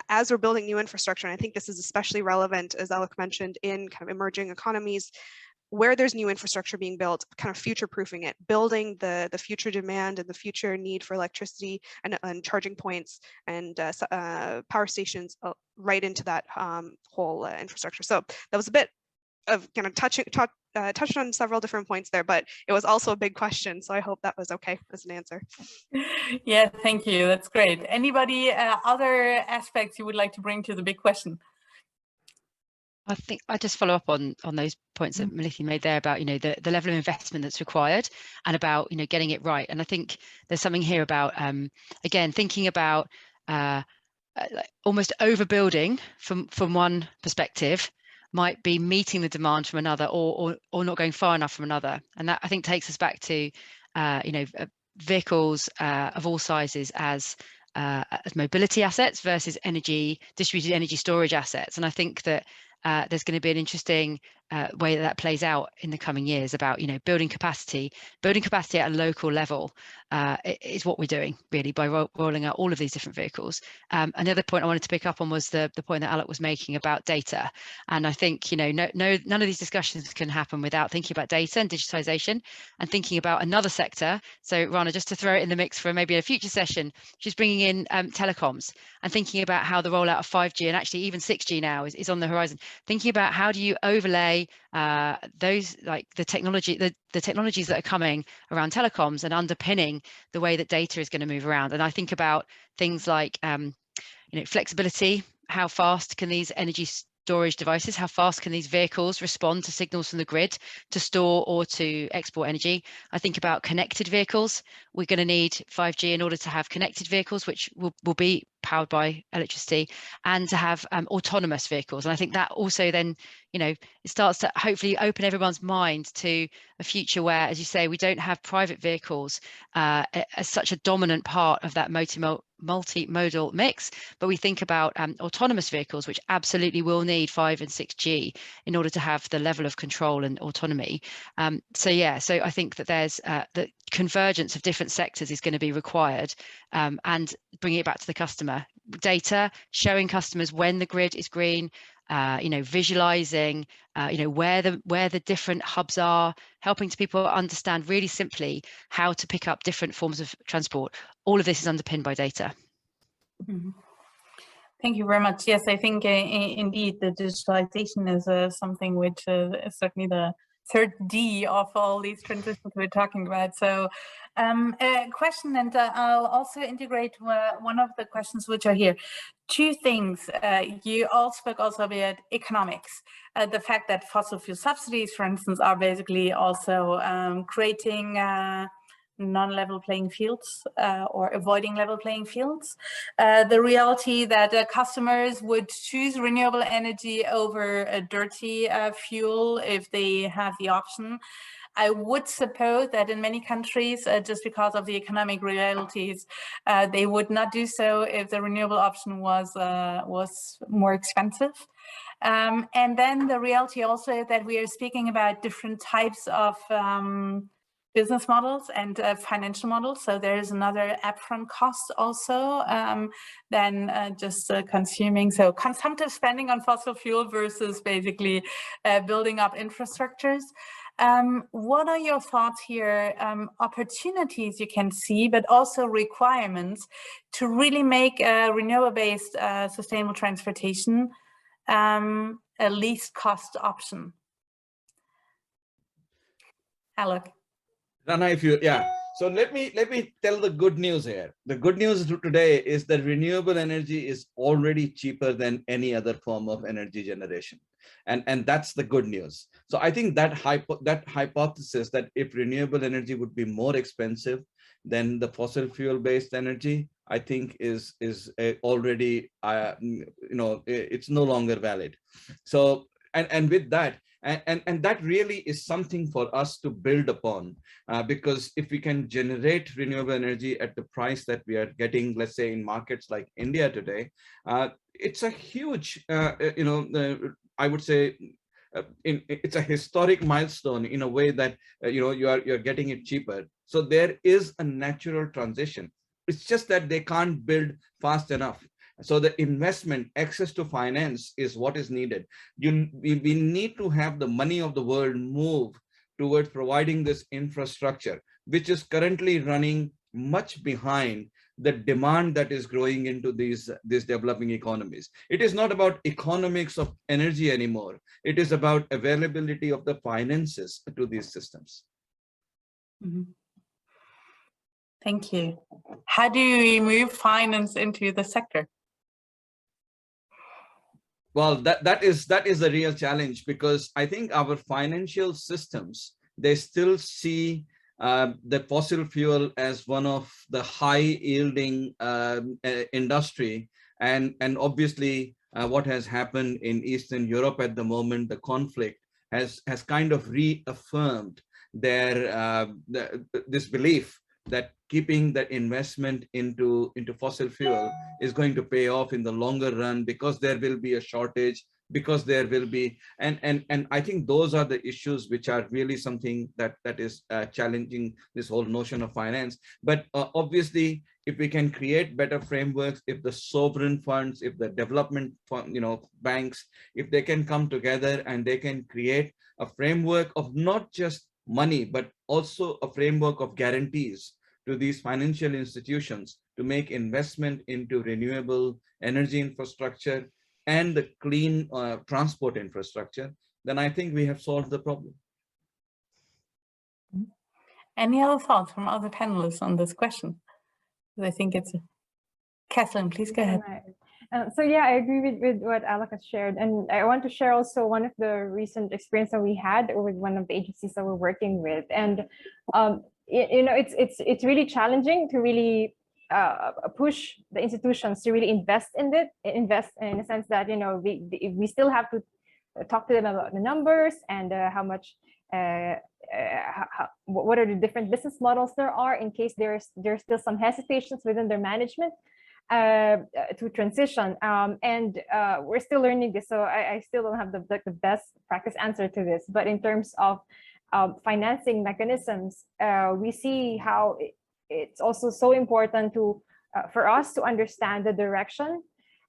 as we're building new infrastructure, and I think this is especially relevant, as Aloe mentioned, in kind of emerging economies, where there's new infrastructure being built, kind of future-proofing it, building the future demand and the future need for electricity and charging points and power stations right into that whole infrastructure. So that was a bit of kind of touched on several different points there, but it was also a big question. So I hope that was okay as an answer. Yeah, thank you. That's great. Anybody other aspects you would like to bring to the big question? I think I just follow up on those points that Malithi made there about, the level of investment that's required and about, getting it right. And I think there's something here about, again, thinking about almost overbuilding from one perspective might be meeting the demand from another or not going far enough from another. And that, I think, takes us back to, vehicles of all sizes as mobility assets versus distributed energy storage assets. And I think that there's going to be an interesting way that plays out in the coming years about, building capacity at a local level is what we're doing really by rolling out all of these different vehicles. Another point I wanted to pick up on was the point that Alec was making about data. And I think, none of these discussions can happen without thinking about data and digitization and thinking about another sector. So Rana, just to throw it in the mix for maybe a future session, she's bringing in telecoms and thinking about how the rollout of 5G and actually even 6G now is on the horizon. Thinking about how do you overlay those, like the technologies that are coming around telecoms and underpinning the way that data is going to move around. And I think about things like flexibility. How fast can these energy storage devices, how fast can these vehicles respond to signals from the grid to store or to export energy? I think about connected vehicles. We're going to need 5G in order to have connected vehicles, which will be powered by electricity, and to have autonomous vehicles. And I think that also then, it starts to hopefully open everyone's mind to a future where, as you say, we don't have private vehicles as such a dominant part of that multimodal mix, but we think about autonomous vehicles, which absolutely will need 5 and 6G in order to have the level of control and autonomy. So I think that there's the convergence of different sectors is going to be required, and bringing it back to the customer. Data, showing customers when the grid is green, visualizing, where the different hubs are, helping to people understand really simply how to pick up different forms of transport. All of this is underpinned by data. Mm-hmm. Thank you very much. Yes, I think indeed the digitalization is something which is certainly the third D of all these transitions we're talking about. So a question, and I'll also integrate one of the questions which are here. Two things. You all spoke also about economics. The fact that fossil fuel subsidies, for instance, are basically also creating non-level playing fields or avoiding level playing fields. The reality that customers would choose renewable energy over a dirty fuel if they have the option. I would suppose that in many countries, just because of the economic realities, they would not do so if the renewable option was more expensive. And then the reality also that we are speaking about different types of business models and financial models. So there is another upfront cost also than just consuming. So consumptive spending on fossil fuel versus basically building up infrastructures. What are your thoughts here? Opportunities you can see, but also requirements to really make a renewable-based sustainable transportation a least cost option. Alec. Rana, so let me tell the good news here. The good news today is that renewable energy is already cheaper than any other form of energy generation, and that's the good news. So I think that hypothesis that if renewable energy would be more expensive than the fossil fuel based energy, I think is already it's no longer valid. So and with that. And that really is something for us to build upon, because if we can generate renewable energy at the price that we are getting, let's say in markets like India today, it's a huge, I would say, it's a historic milestone in a way that you're getting it cheaper. So there is a natural transition. It's just that they can't build fast enough. So the investment, access to finance is what is needed. We need to have the money of the world move towards providing this infrastructure, which is currently running much behind the demand that is growing into these developing economies. It is not about economics of energy anymore. It is about availability of the finances to these systems. Mm-hmm. Thank you. How do we move finance into the sector? Well, that is a real challenge, because I think our financial systems, they still see the fossil fuel as one of the high yielding industry, and obviously what has happened in Eastern Europe at the moment, the conflict has kind of reaffirmed their this belief that keeping that investment into fossil fuel is going to pay off in the longer run, because there will be a shortage because there will be, and I think those are the issues which are really something that is challenging this whole notion of finance. But obviously, if we can create better frameworks, if the sovereign funds, if the development fund, banks, if they can come together and they can create a framework of not just money, but also a framework of guarantees to these financial institutions to make investment into renewable energy infrastructure and the clean transport infrastructure, then I think we have solved the problem. Any other thoughts from other panelists on this question? I think it's Kathleen, please go ahead. So yeah, I agree with what Alok has shared, and I want to share also one of the recent experience that we had with one of the agencies that we're working with, and it's really challenging to really push the institutions to really invest in in a sense that we still have to talk to them about the numbers and how much what are the different business models there are in case there's still some hesitations within their management to transition, and we're still learning this, so I still don't have the best practice answer to this. But in terms of financing mechanisms, we see how it's also so important to for us to understand the direction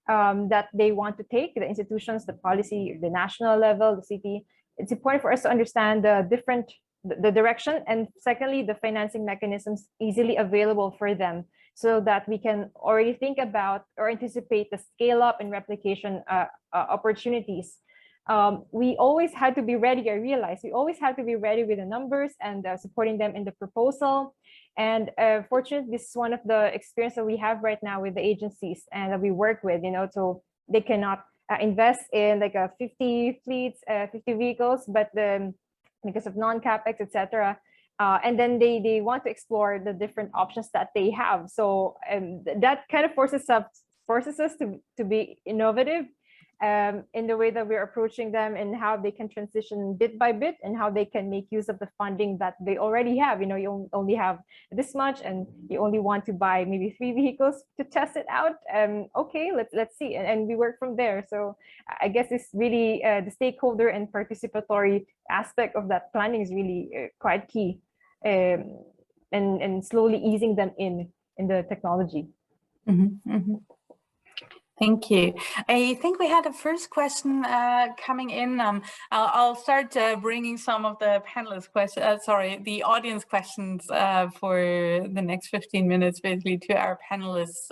that they want to take, the institutions, the policy, the national level, the city. It's important for us to understand the direction, and secondly, the financing mechanisms easily available for them, so that we can already think about or anticipate the scale up and replication opportunities. We always had to be ready. I realized we always had to be ready with the numbers and supporting them in the proposal. And fortunately, this is one of the experience that we have right now with the agencies and that we work with, so they cannot invest in like 50 fleets, 50 vehicles, but because of non-capex, etc. And then they want to explore the different options that they have. So that kind of forces us to be innovative in the way that we're approaching them and how they can transition bit by bit and how they can make use of the funding that they already have. You only have this much and you only want to buy maybe 3 vehicles to test it out. Okay, let's see. And we work from there. So I guess it's really the stakeholder and participatory aspect of that planning is really quite key, and slowly easing them in the technology. Mm-hmm, mm-hmm. Thank you. I think we had a first question coming in. I'll start bringing some of the panelists' questions, the audience questions for the next 15 minutes, basically, to our panelists.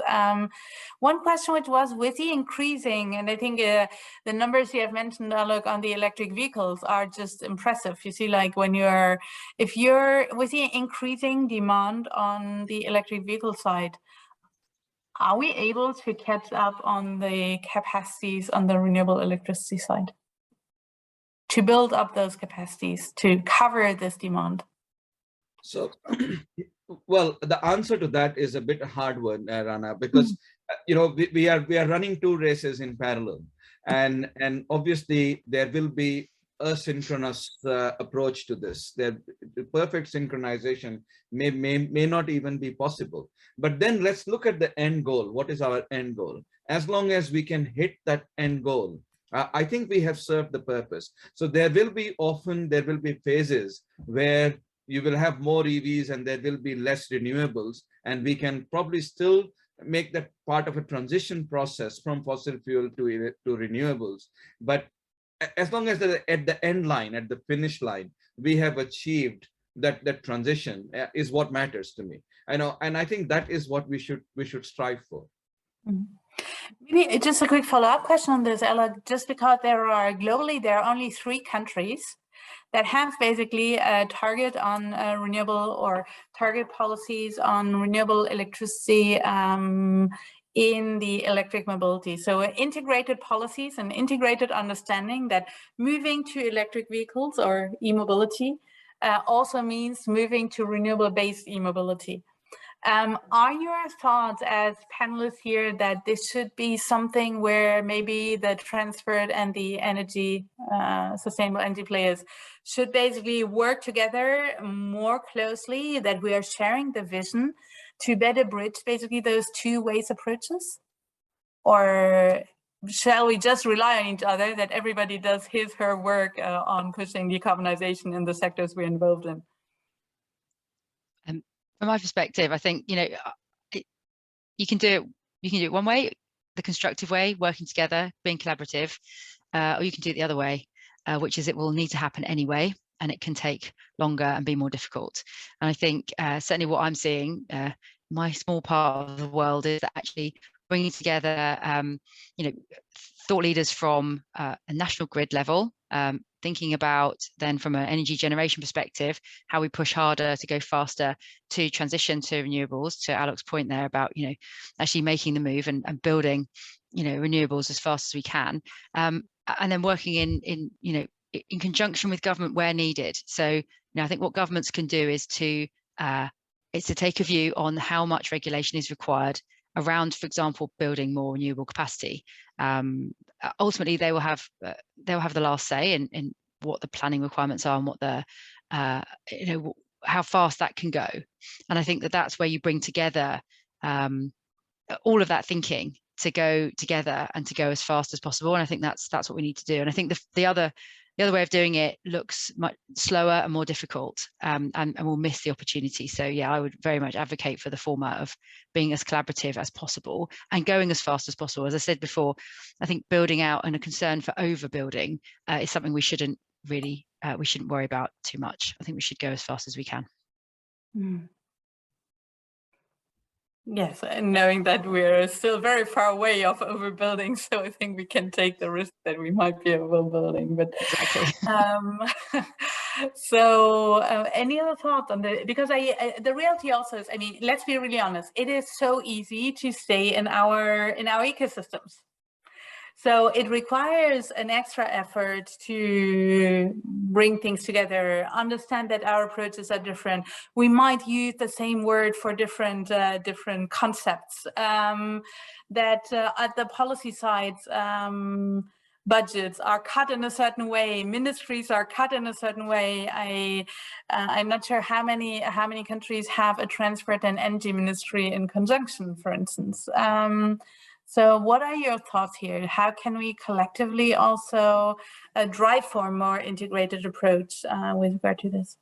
One question which was, with the increasing, and I think the numbers you have mentioned, Alok, on the electric vehicles are just impressive. You see, like with the increasing demand on the electric vehicle side, are we able to catch up on the capacities on the renewable electricity side to build up those capacities to cover this demand? So, well, the answer to that is a bit hard one, Rana, because we are running 2 races in parallel, and obviously there will be a synchronous approach to this. The perfect synchronization may not even be possible. But then let's look at the end goal. What is our end goal? As long as we can hit that end goal, I think we have served the purpose. So there will be phases where you will have more EVs and there will be less renewables, and we can probably still make that part of a transition process from fossil fuel to renewables. But as long as at the end line, at the finish line, we have achieved that transition is what matters to me. And I think that is what we should strive for. Mm-hmm. Maybe just a quick follow-up question on this, Ella. Just because globally there are only 3 countries that have basically a target on renewable or target policies on renewable electricity in the electric mobility. So integrated policies and integrated understanding that moving to electric vehicles or e-mobility also means moving to renewable-based e-mobility. Are your thoughts as panelists here that this should be something where maybe the transport and the energy, sustainable energy players should basically work together more closely, that we are sharing the vision to better bridge basically those 2 ways approaches? Or shall we just rely on each other, that everybody does her work on pushing decarbonization in the sectors we're involved in? From my perspective, I think, you know, you can do it one way, the constructive way, working together, being collaborative, or you can do it the other way, which is it will need to happen anyway, and it can take longer and be more difficult. And I think certainly what I'm seeing, my small part of the world, is actually bringing together, you know, thought leaders from a national grid level, thinking about then from an energy generation perspective, how we push harder to go faster to transition to renewables, to Alok's point there about, you know, actually making the move and building, you know, renewables as fast as we can. And then working in, you know, in conjunction with government where needed. So, you know, I think what governments can do is to take a view on how much regulation is required around, for example, building more renewable capacity. Ultimately, they will have the last say in what the planning requirements are and what the you know, how fast that can go. And I think that that's where you bring together all of that thinking to go together and to go as fast as possible. And I think that's what we need to do. And I think the other way of doing it looks much slower and more difficult, and we'll miss the opportunity. So yeah, I would very much advocate for the format of being as collaborative as possible and going as fast as possible. As I said before, I think building out and a concern for overbuilding is something we shouldn't really worry about too much. I think we should go as fast as we can. Mm. Yes, and knowing that we're still very far away of overbuilding, so I think we can take the risk that we might be overbuilding. But exactly. Any other thoughts on the? Because the reality also is, I mean, let's be really honest. It is so easy to stay in our ecosystems. So it requires an extra effort to bring things together, understand that our approaches are different. We might use the same word for different concepts, that at the policy side, budgets are cut in a certain way, ministries are cut in a certain way. I'm not sure how many countries have a transport and energy ministry in conjunction, for instance. So what are your thoughts here? How can we collectively also drive for a more integrated approach with regard to this?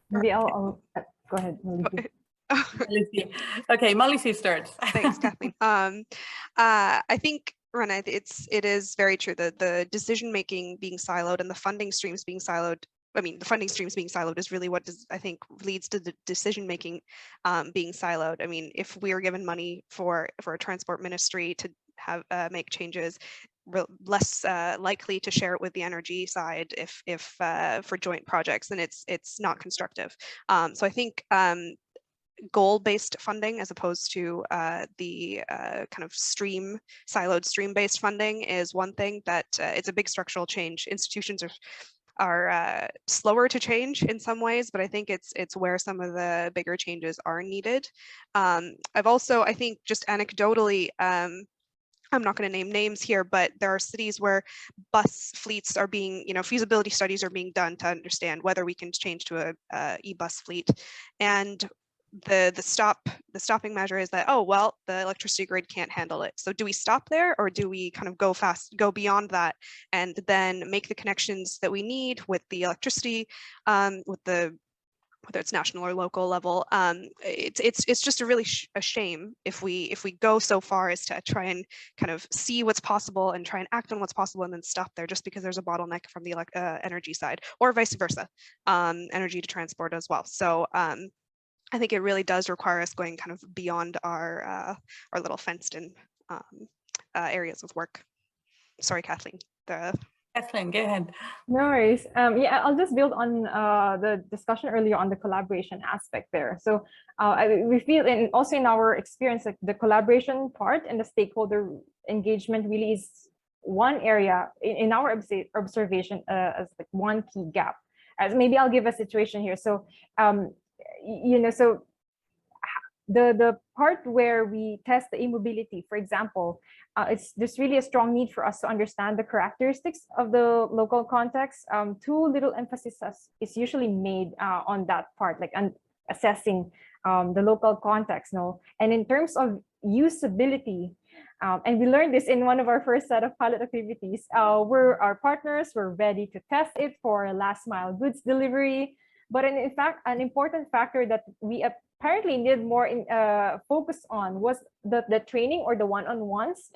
Maybe I'll go ahead, Malithi. Okay, Malithi starts. Thanks, Kathleen. I think, Rana, it is very true that the decision making being siloed and the funding streams being siloed. I mean, the funding streams being siloed is really what I think leads to the decision making being siloed. I mean, if we are given money for a transport ministry to have make changes, less likely to share it with the energy side if for joint projects, then it's not constructive. So I think goal-based funding as opposed to the kind of siloed stream-based funding is one thing that it's a big structural change. Institutions are slower to change in some ways, but I think it's where some of the bigger changes are needed. I've also, I think, just anecdotally, I'm not going to name names here, but there are cities where bus fleets are being, feasibility studies are being done to understand whether we can change to a e-bus fleet. And the stopping measure is that, oh, well, the electricity grid can't handle it. So do we stop there, or do we kind of go beyond that and then make the connections that we need with the electricity, whether it's national or local level? It's just a really a shame if we go so far as to try and kind of see what's possible and try and act on what's possible and then stop there just because there's a bottleneck from the energy side, or vice versa, energy to transport as well. So I think it really does require us going kind of beyond our little fenced-in areas of work. Sorry, Kathleen. Kathleen, go ahead. No worries. Yeah, I'll just build on the discussion earlier on the collaboration aspect there. So we feel, and also in our experience, like the collaboration part and the stakeholder engagement really is one area in our observation as like one key gap. As maybe I'll give a situation here. So so the part where we test the e-mobility, for example, there's really a strong need for us to understand the characteristics of the local context. Too little emphasis is usually made on that part, like assessing the local context. No, and in terms of usability, and we learned this in one of our first set of pilot activities. Our partners were ready to test it for last mile goods delivery, but in fact, an important factor that we apparently need more focus on was the training or the one-on-ones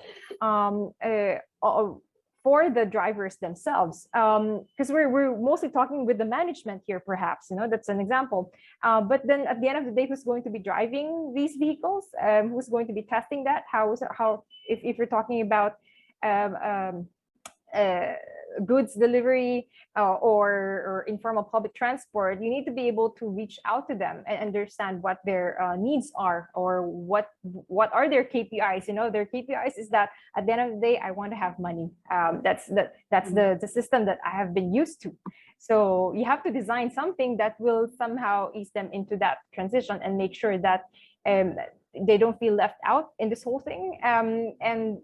for the drivers themselves, because we're mostly talking with the management here, perhaps, that's an example. But then at the end of the day, who's going to be driving these vehicles? Who's going to be testing that? If you're talking about goods delivery or informal public transport, you need to be able to reach out to them and understand what their needs are, or what are their KPIs. Their KPIs is that at the end of the day, I want to have money. That's the system that I have been used to. So you have to design something that will somehow ease them into that transition and make sure that they don't feel left out in this whole thing. And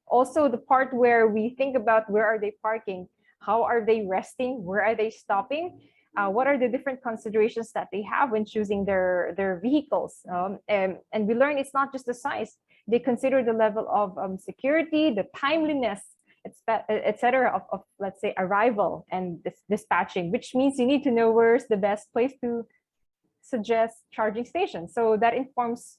also the part where we think about where are they parking, how are they resting, where are they stopping, what are the different considerations that they have when choosing their vehicles. And we learn it's not just the size. They consider the level of security, the timeliness, etc. of let's say arrival and dispatching, which means you need to know where's the best place to suggest charging stations. So that informs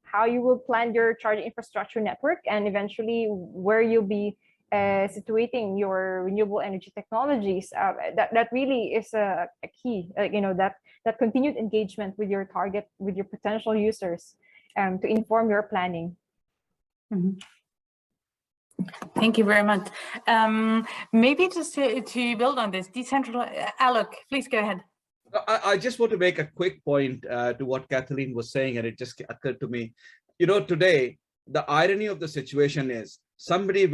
how you will plan your charging infrastructure network, and eventually where you'll be situating your renewable energy technologies. That really is a key, that continued engagement with your target, with your potential users, to inform your planning. Mm-hmm. Thank you very much. Maybe just to build on this, decentralized, Alok, please go ahead. I just want to make a quick point to what Kathleen was saying, and it just occurred to me. Today, the irony of the situation is somebody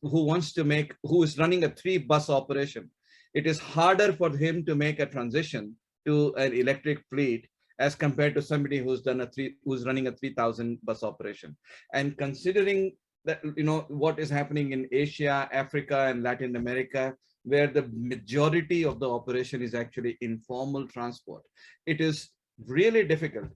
who is running a 3-bus operation, it is harder for him to make a transition to an electric fleet as compared to somebody who's running a 3,000 bus operation. And considering that, what is happening in Asia, Africa, and Latin America, where the majority of the operation is actually informal transport, it is really difficult,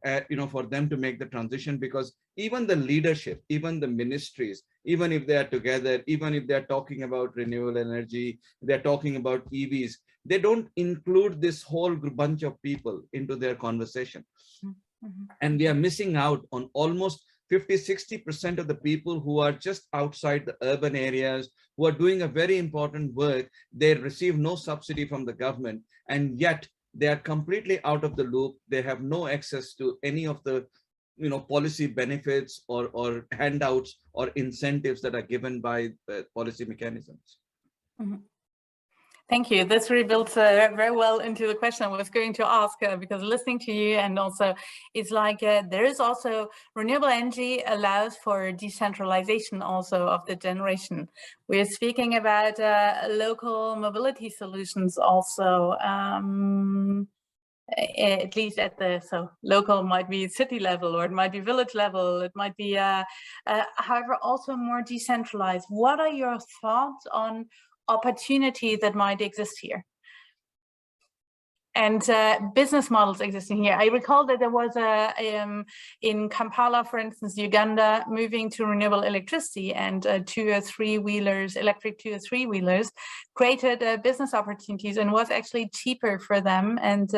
for them to make the transition, because even the leadership, even the ministries, even if they are together, even if they're talking about renewable energy, they're talking about EVs, they don't include this whole bunch of people into their conversation. Mm-hmm. And we are missing out on almost 50–60% of the people who are just outside the urban areas, who are doing a very important work. They receive no subsidy from the government, and yet they are completely out of the loop. They have no access to any of the policy benefits or handouts or incentives that are given by policy mechanisms. Mm-hmm. Thank you. This really builds very well into the question I was going to ask, because listening to you, and also it's like there is also renewable energy allows for decentralization also of the generation. We're speaking about local mobility solutions also, at least so local might be city level, or it might be village level, it might be, however, also more decentralized. What are your thoughts on opportunity that might exist here, and business models existing here? I recall that there was in Kampala, for instance, Uganda, moving to renewable electricity, and 2 or 3 wheelers, electric 2 or 3 wheelers, created business opportunities and was actually cheaper for them, and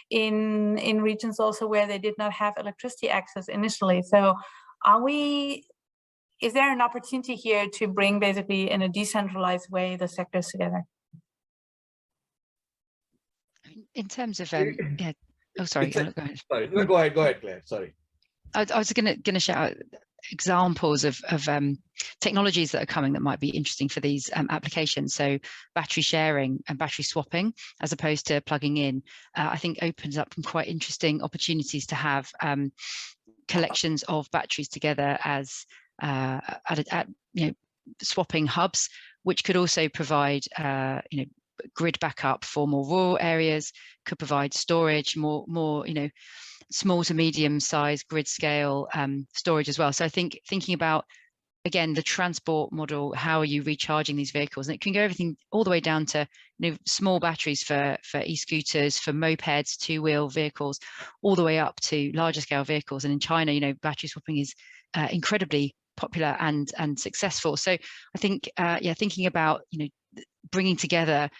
in regions also where they did not have electricity access initially. So is there an opportunity here to bring basically in a decentralized way the sectors together? In terms of yeah. Oh, sorry. Go ahead. Sorry. No, go ahead, Claire. Sorry. I was going to shout out examples of technologies that are coming that might be interesting for these applications. So battery sharing and battery swapping, as opposed to plugging in, I think opens up some quite interesting opportunities to have collections of batteries together as swapping hubs, which could also provide grid backup for more rural areas, could provide storage, more small to medium size grid scale storage as well. So I think thinking about again, the transport model, how are you recharging these vehicles? And it can go everything all the way down to, you know, small batteries for e-scooters, for mopeds, two-wheel vehicles, all the way up to larger scale vehicles. And in China, you know, battery swapping is incredibly popular and successful. So I think, yeah, thinking about, you know, bringing together,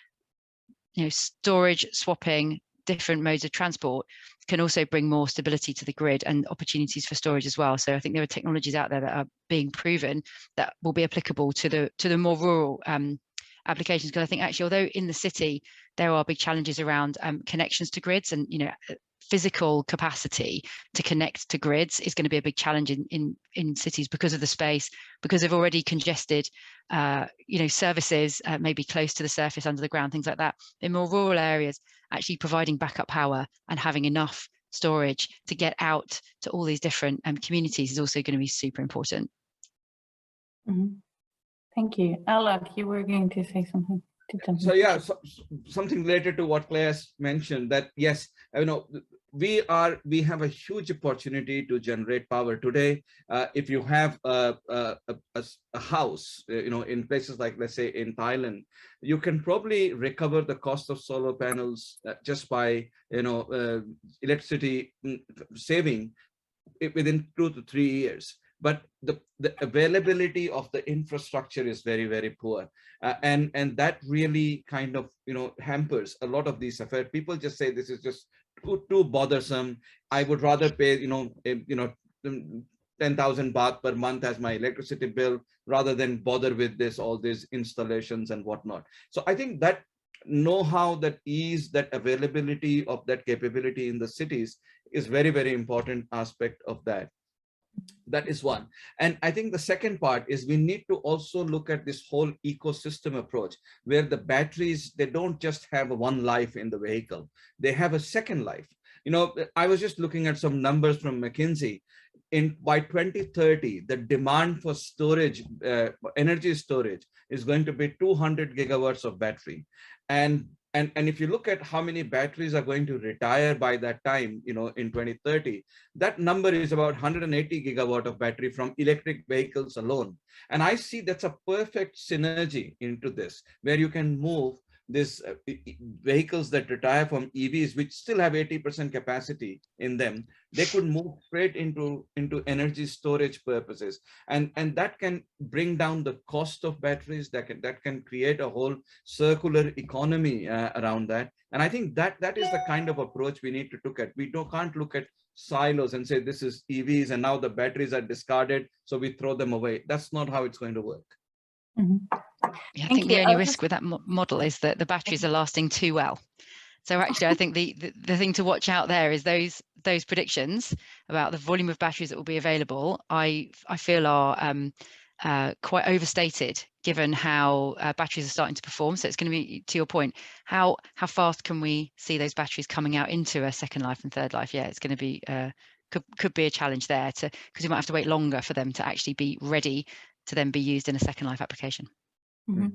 you know, storage, swapping, different modes of transport can also bring more stability to the grid and opportunities for storage as well. So I think there are technologies out there that are being proven that will be applicable to the more rural applications. Because I think actually, although in the city there are big challenges around connections to grids, and you know, physical capacity to connect to grids is going to be a big challenge in cities because of the space, because of already congested you know, services maybe close to the surface, under the ground, things like that. In more rural areas, actually providing backup power and having enough storage to get out to all these different communities is also going to be super important. Mm-hmm. Thank you. Alok, you were going to say something. So yeah, something related to what Claire mentioned, that yes, you know, we have a huge opportunity to generate power today. If you have a house, you know, in places like, let's say in Thailand, you can probably recover the cost of solar panels just by, you know, electricity saving within 2 to 3 years. But the availability of the infrastructure is very, very poor. And that really kind of, you know, hampers a lot of these affairs. People just say this is just too bothersome. I would rather pay, you know, 10,000 baht per month as my electricity bill rather than bother with all these installations and whatnot. So I think that know-how, that ease, that availability of that capability in the cities is very, very important aspect of that. That is one. And I think the second part is we need to also look at this whole ecosystem approach, where the batteries, they don't just have one life in the vehicle, they have a second life. You know, I was just looking at some numbers from McKinsey. By 2030, the demand for storage, energy storage, is going to be 200 gigawatts of battery. And if you look at how many batteries are going to retire by that time, you know, in 2030, that number is about 180 gigawatt of battery from electric vehicles alone. And I see that's a perfect synergy into this, where you can move these vehicles that retire from EVs, which still have 80% capacity in them. They could move straight into energy storage purposes, and that can bring down the cost of batteries. That can create a whole circular economy around that. And I think that is the kind of approach we need to look at. We can't look at silos and say this is EVs and now the batteries are discarded, so we throw them away. That's not how it's going to work. Mm-hmm. Yeah, I think the only risk with that model is that the batteries are lasting too well. So actually, I think the thing to watch out there is those predictions about the volume of batteries that will be available. I feel are quite overstated, given how batteries are starting to perform. So it's going to be, to your point, how fast can we see those batteries coming out into a second life and third life? Yeah, it's going to be could be a challenge there, because you might have to wait longer for them to actually be ready to then be used in a second life application. Mm-hmm.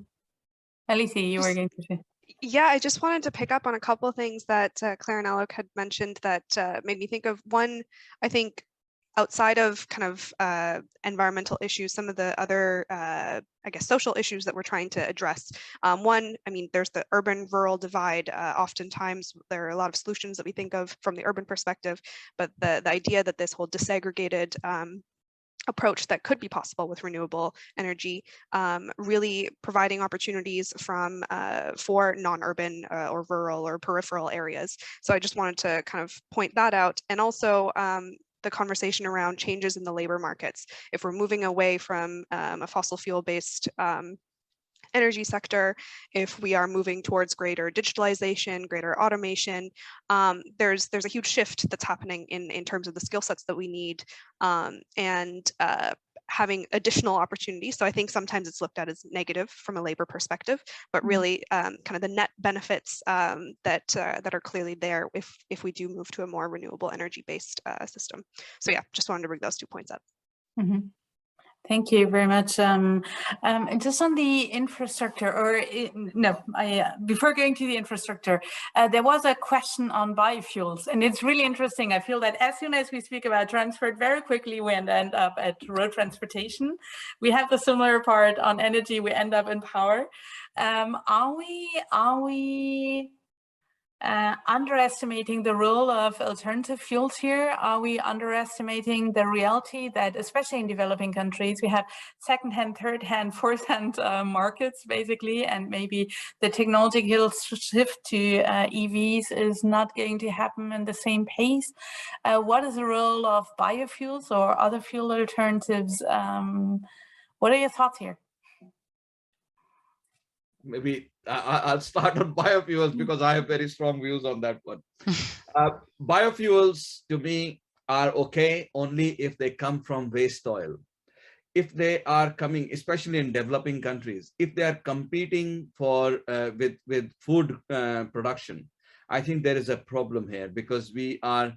Malithi, you were going to say. Yeah, I just wanted to pick up on a couple of things that Claire and Alok had mentioned that made me think of one. I think outside of kind of environmental issues, some of the other, I guess, social issues that we're trying to address. One, I mean, there's the urban-rural divide. Oftentimes, there are a lot of solutions that we think of from the urban perspective, but the idea that this whole disaggregated approach that could be possible with renewable energy, really providing opportunities for non-urban or rural or peripheral areas. So I just wanted to kind of point that out. And also the conversation around changes in the labor markets. If we're moving away from a fossil fuel-based energy sector, if we are moving towards greater digitalization, greater automation, there's a huge shift that's happening in terms of the skill sets that we need, and having additional opportunities. So I think sometimes it's looked at as negative from a labor perspective, but really kind of the net benefits that are clearly there if we do move to a more renewable energy based system. So yeah, just wanted to bring those 2 points up. Mm-hmm. Thank you very much. And just on the infrastructure, before going to the infrastructure, there was a question on biofuels, and it's really interesting. I feel that as soon as we speak about transport, very quickly we end up at road transportation. We have the similar part on energy, we end up in power. Are we underestimating the role of alternative fuels here? Are we underestimating the reality that, especially in developing countries, we have second-hand, third-hand, fourth-hand markets, basically, and maybe the technological shift to EVs is not going to happen in the same pace? What is the role of biofuels or other fuel alternatives? What are your thoughts here? Maybe I'll start on biofuels because I have very strong views on that one. Biofuels to me are okay only if they come from waste oil. If they are coming, especially in developing countries, if they are competing for with food production, I think there is a problem here because we are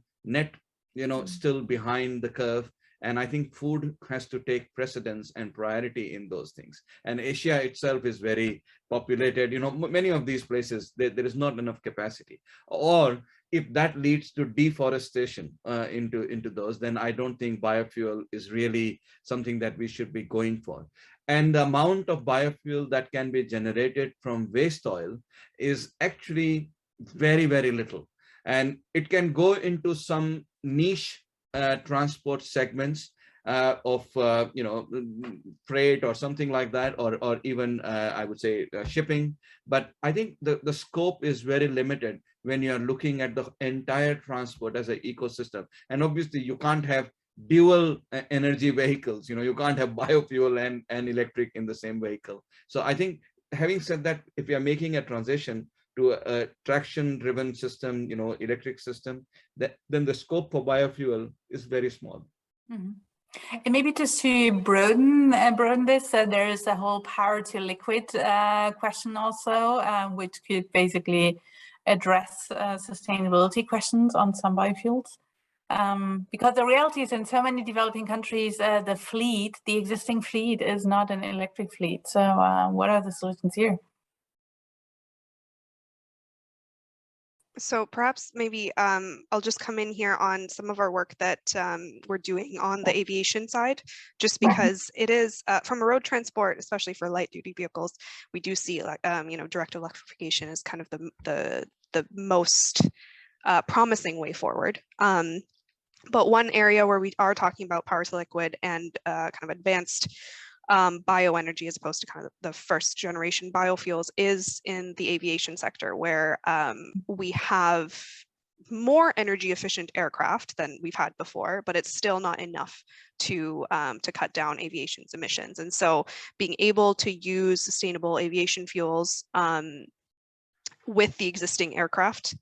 still behind the curve. And I think food has to take precedence and priority in those things. And Asia itself is very populated. Many of these places, there is not enough capacity. Or if that leads to deforestation into those, then I don't think biofuel is really something that we should be going for. And the amount of biofuel that can be generated from waste oil is actually very, very little. And it can go into some niche transport segments of freight or something like that, or even I would say shipping. But I think the scope is very limited when you're looking at the entire transport as an ecosystem. And obviously you can't have dual energy vehicles. You can't have biofuel and electric in the same vehicle. So I think, having said that, if we are making a transition to a traction-driven system, electric system, then the scope for biofuel is very small. Mm-hmm. And maybe just to broaden this, there is a whole power to liquid question also, which could basically address sustainability questions on some biofuels. Because the reality is, in so many developing countries, the existing fleet is not an electric fleet. So what are the solutions here? So perhaps maybe I'll just come in here on some of our work that we're doing on the aviation side, just because it is from a road transport, especially for light duty vehicles, we do see direct electrification is kind of the most promising way forward. But one area where we are talking about power to liquid and kind of advanced bioenergy as opposed to kind of the first generation biofuels is in the aviation sector, where we have more energy efficient aircraft than we've had before, but it's still not enough to cut down aviation's emissions. And so being able to use sustainable aviation fuels with the existing aircraft,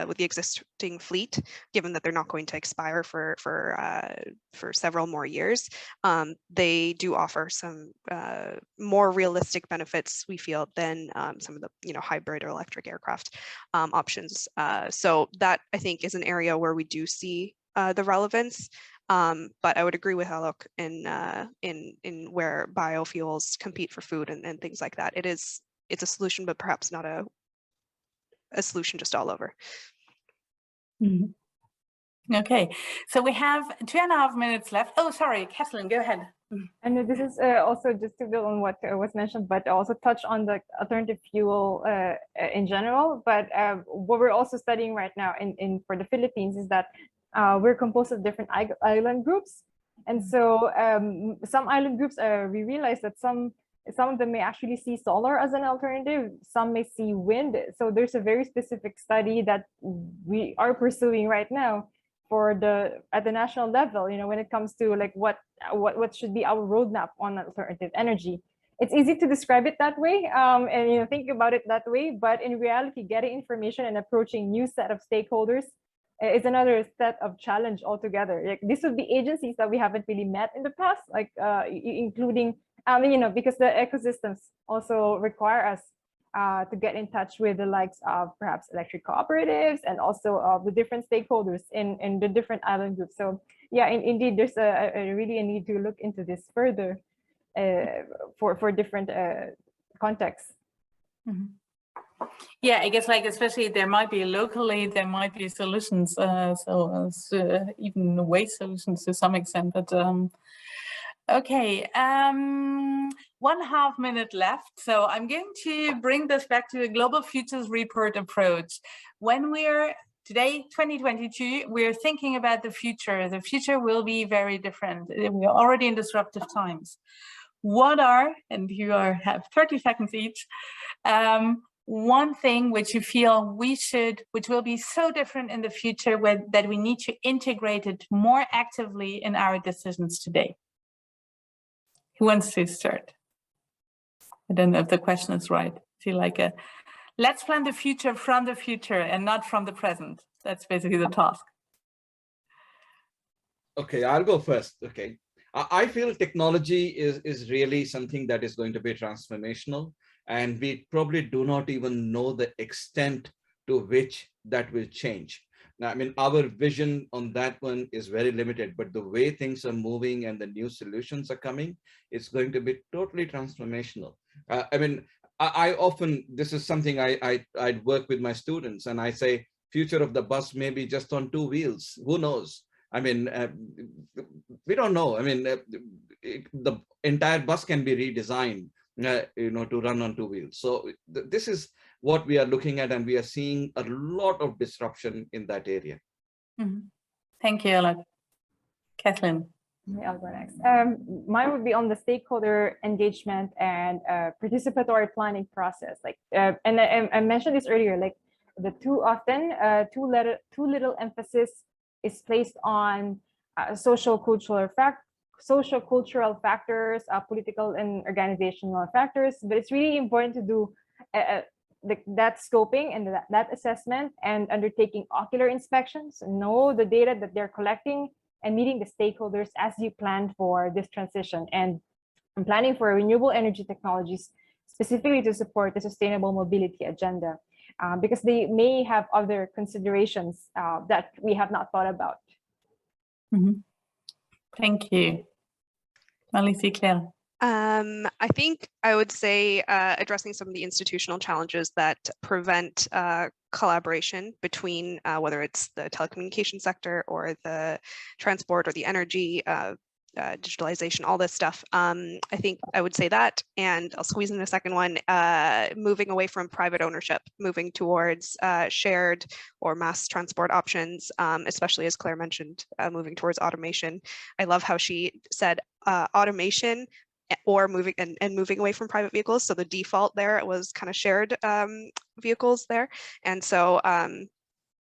with the existing fleet, given that they're not going to expire for several more years, they do offer some more realistic benefits, we feel, than some of the hybrid or electric aircraft options. So that, I think, is an area where we do see the relevance. But I would agree with Aloe in where biofuels compete for food and things like that. It's a solution, but perhaps not a solution just all over. Mm-hmm. Okay, so we have 2.5 minutes left. Oh, sorry, Kathleen, go ahead. And this is also just to build on what was mentioned, but also touch on the alternative fuel in general. But what we're also studying right now for the Philippines is that we're composed of different island groups. And so some island groups, we realize that some of them may actually see solar as an alternative, some may see wind. So there's a very specific study that we are pursuing right now at the national level, when it comes to like what should be our roadmap on alternative energy. It's easy to describe it that way and think about it that way, but in reality, getting information and approaching new set of stakeholders is another set of challenge altogether. Like, this would be agencies that we haven't really met in the past, like including because the ecosystems also require us to get in touch with the likes of perhaps electric cooperatives and also the different stakeholders in the different island groups. So yeah, indeed, there's really a need to look into this further for different contexts. Mm-hmm. Yeah, I guess like especially there might be locally, there might be solutions, even waste solutions to some extent. But okay, 1.5 minute left. So I'm going to bring this back to the Global Futures Report approach. When we're today, 2022, we're thinking about the future. The future will be very different. We're already in disruptive times. What are, and you have 30 seconds each, one thing which you feel which will be so different in the future that we need to integrate it more actively in our decisions today? Who wants to start? I don't know if the question is right. I feel like let's plan the future from the future and not from the present. That's basically the task. Okay, I'll go first. Okay. I feel technology is really something that is going to be transformational, and we probably do not even know the extent to which that will change. Now, I mean, our vision on that one is very limited, but the way things are moving and the new solutions are coming, it's going to be totally transformational. I mean, I often, this is something I'd work with my students, and I say, future of the bus may be just on 2 wheels. Who knows? I mean, we don't know. I mean, the entire bus can be redesigned, to run on 2 wheels. So this is what we are looking at, and we are seeing a lot of disruption in that area. Mm-hmm. Thank you, Aloe. Kathleen. I'll go next. Mine would be on the stakeholder engagement and participatory planning process. Like, and I mentioned this earlier. Like, too little emphasis is placed on social cultural factors, political and organizational factors. But it's really important to do that scoping and that assessment and undertaking ocular inspections, know the data that they're collecting, and meeting the stakeholders as you plan for this transition. And I'm planning for renewable energy technologies specifically to support the sustainable mobility agenda, because they may have other considerations that we have not thought about. Mm-hmm. Thank you. Malithi, Claire. I think I would say addressing some of the institutional challenges that prevent collaboration between whether it's the telecommunication sector or the transport or the energy, digitalization, all this stuff. I think I would say that, and I'll squeeze in a second one, moving away from private ownership, moving towards shared or mass transport options, especially as Claire mentioned, moving towards automation. I love how she said automation or moving away from private vehicles. So the default there was kind of shared vehicles there. And so,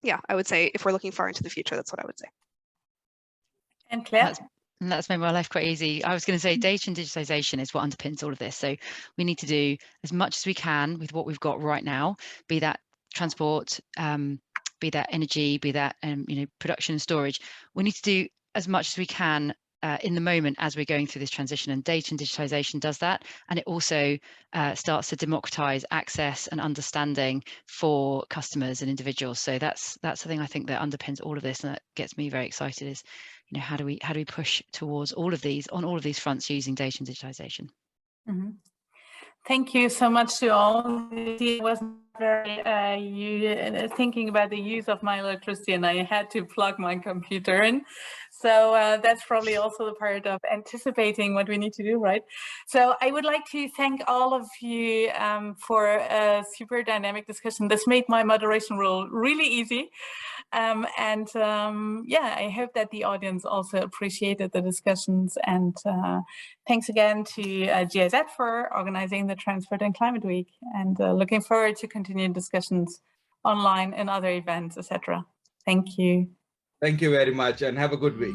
yeah, I would say if we're looking far into the future, that's what I would say. And Claire? That's made my life quite easy. I was going to say data and digitization is what underpins all of this. So we need to do as much as we can with what we've got right now, be that transport, be that energy, be that production and storage. We need to do as much as we can in the moment as we're going through this transition, and data and digitization does that, and it also starts to democratize access and understanding for customers and individuals. So that's the thing I think that underpins all of this, and that gets me very excited is, how do we push towards all of these on all of these fronts using data and digitization. Mm-hmm. Thank you so much to all. It wasn't very thinking about the use of my electricity, and I had to plug my computer in. So that's probably also the part of anticipating what we need to do, right? So I would like to thank all of you for a super dynamic discussion. This made my moderation role really easy. Yeah, I hope that the audience also appreciated the discussions. And thanks again to GIZ for organizing the Transport and Climate Week, and looking forward to continued discussions online and other events, etc. Thank you. Thank you very much, and have a good week.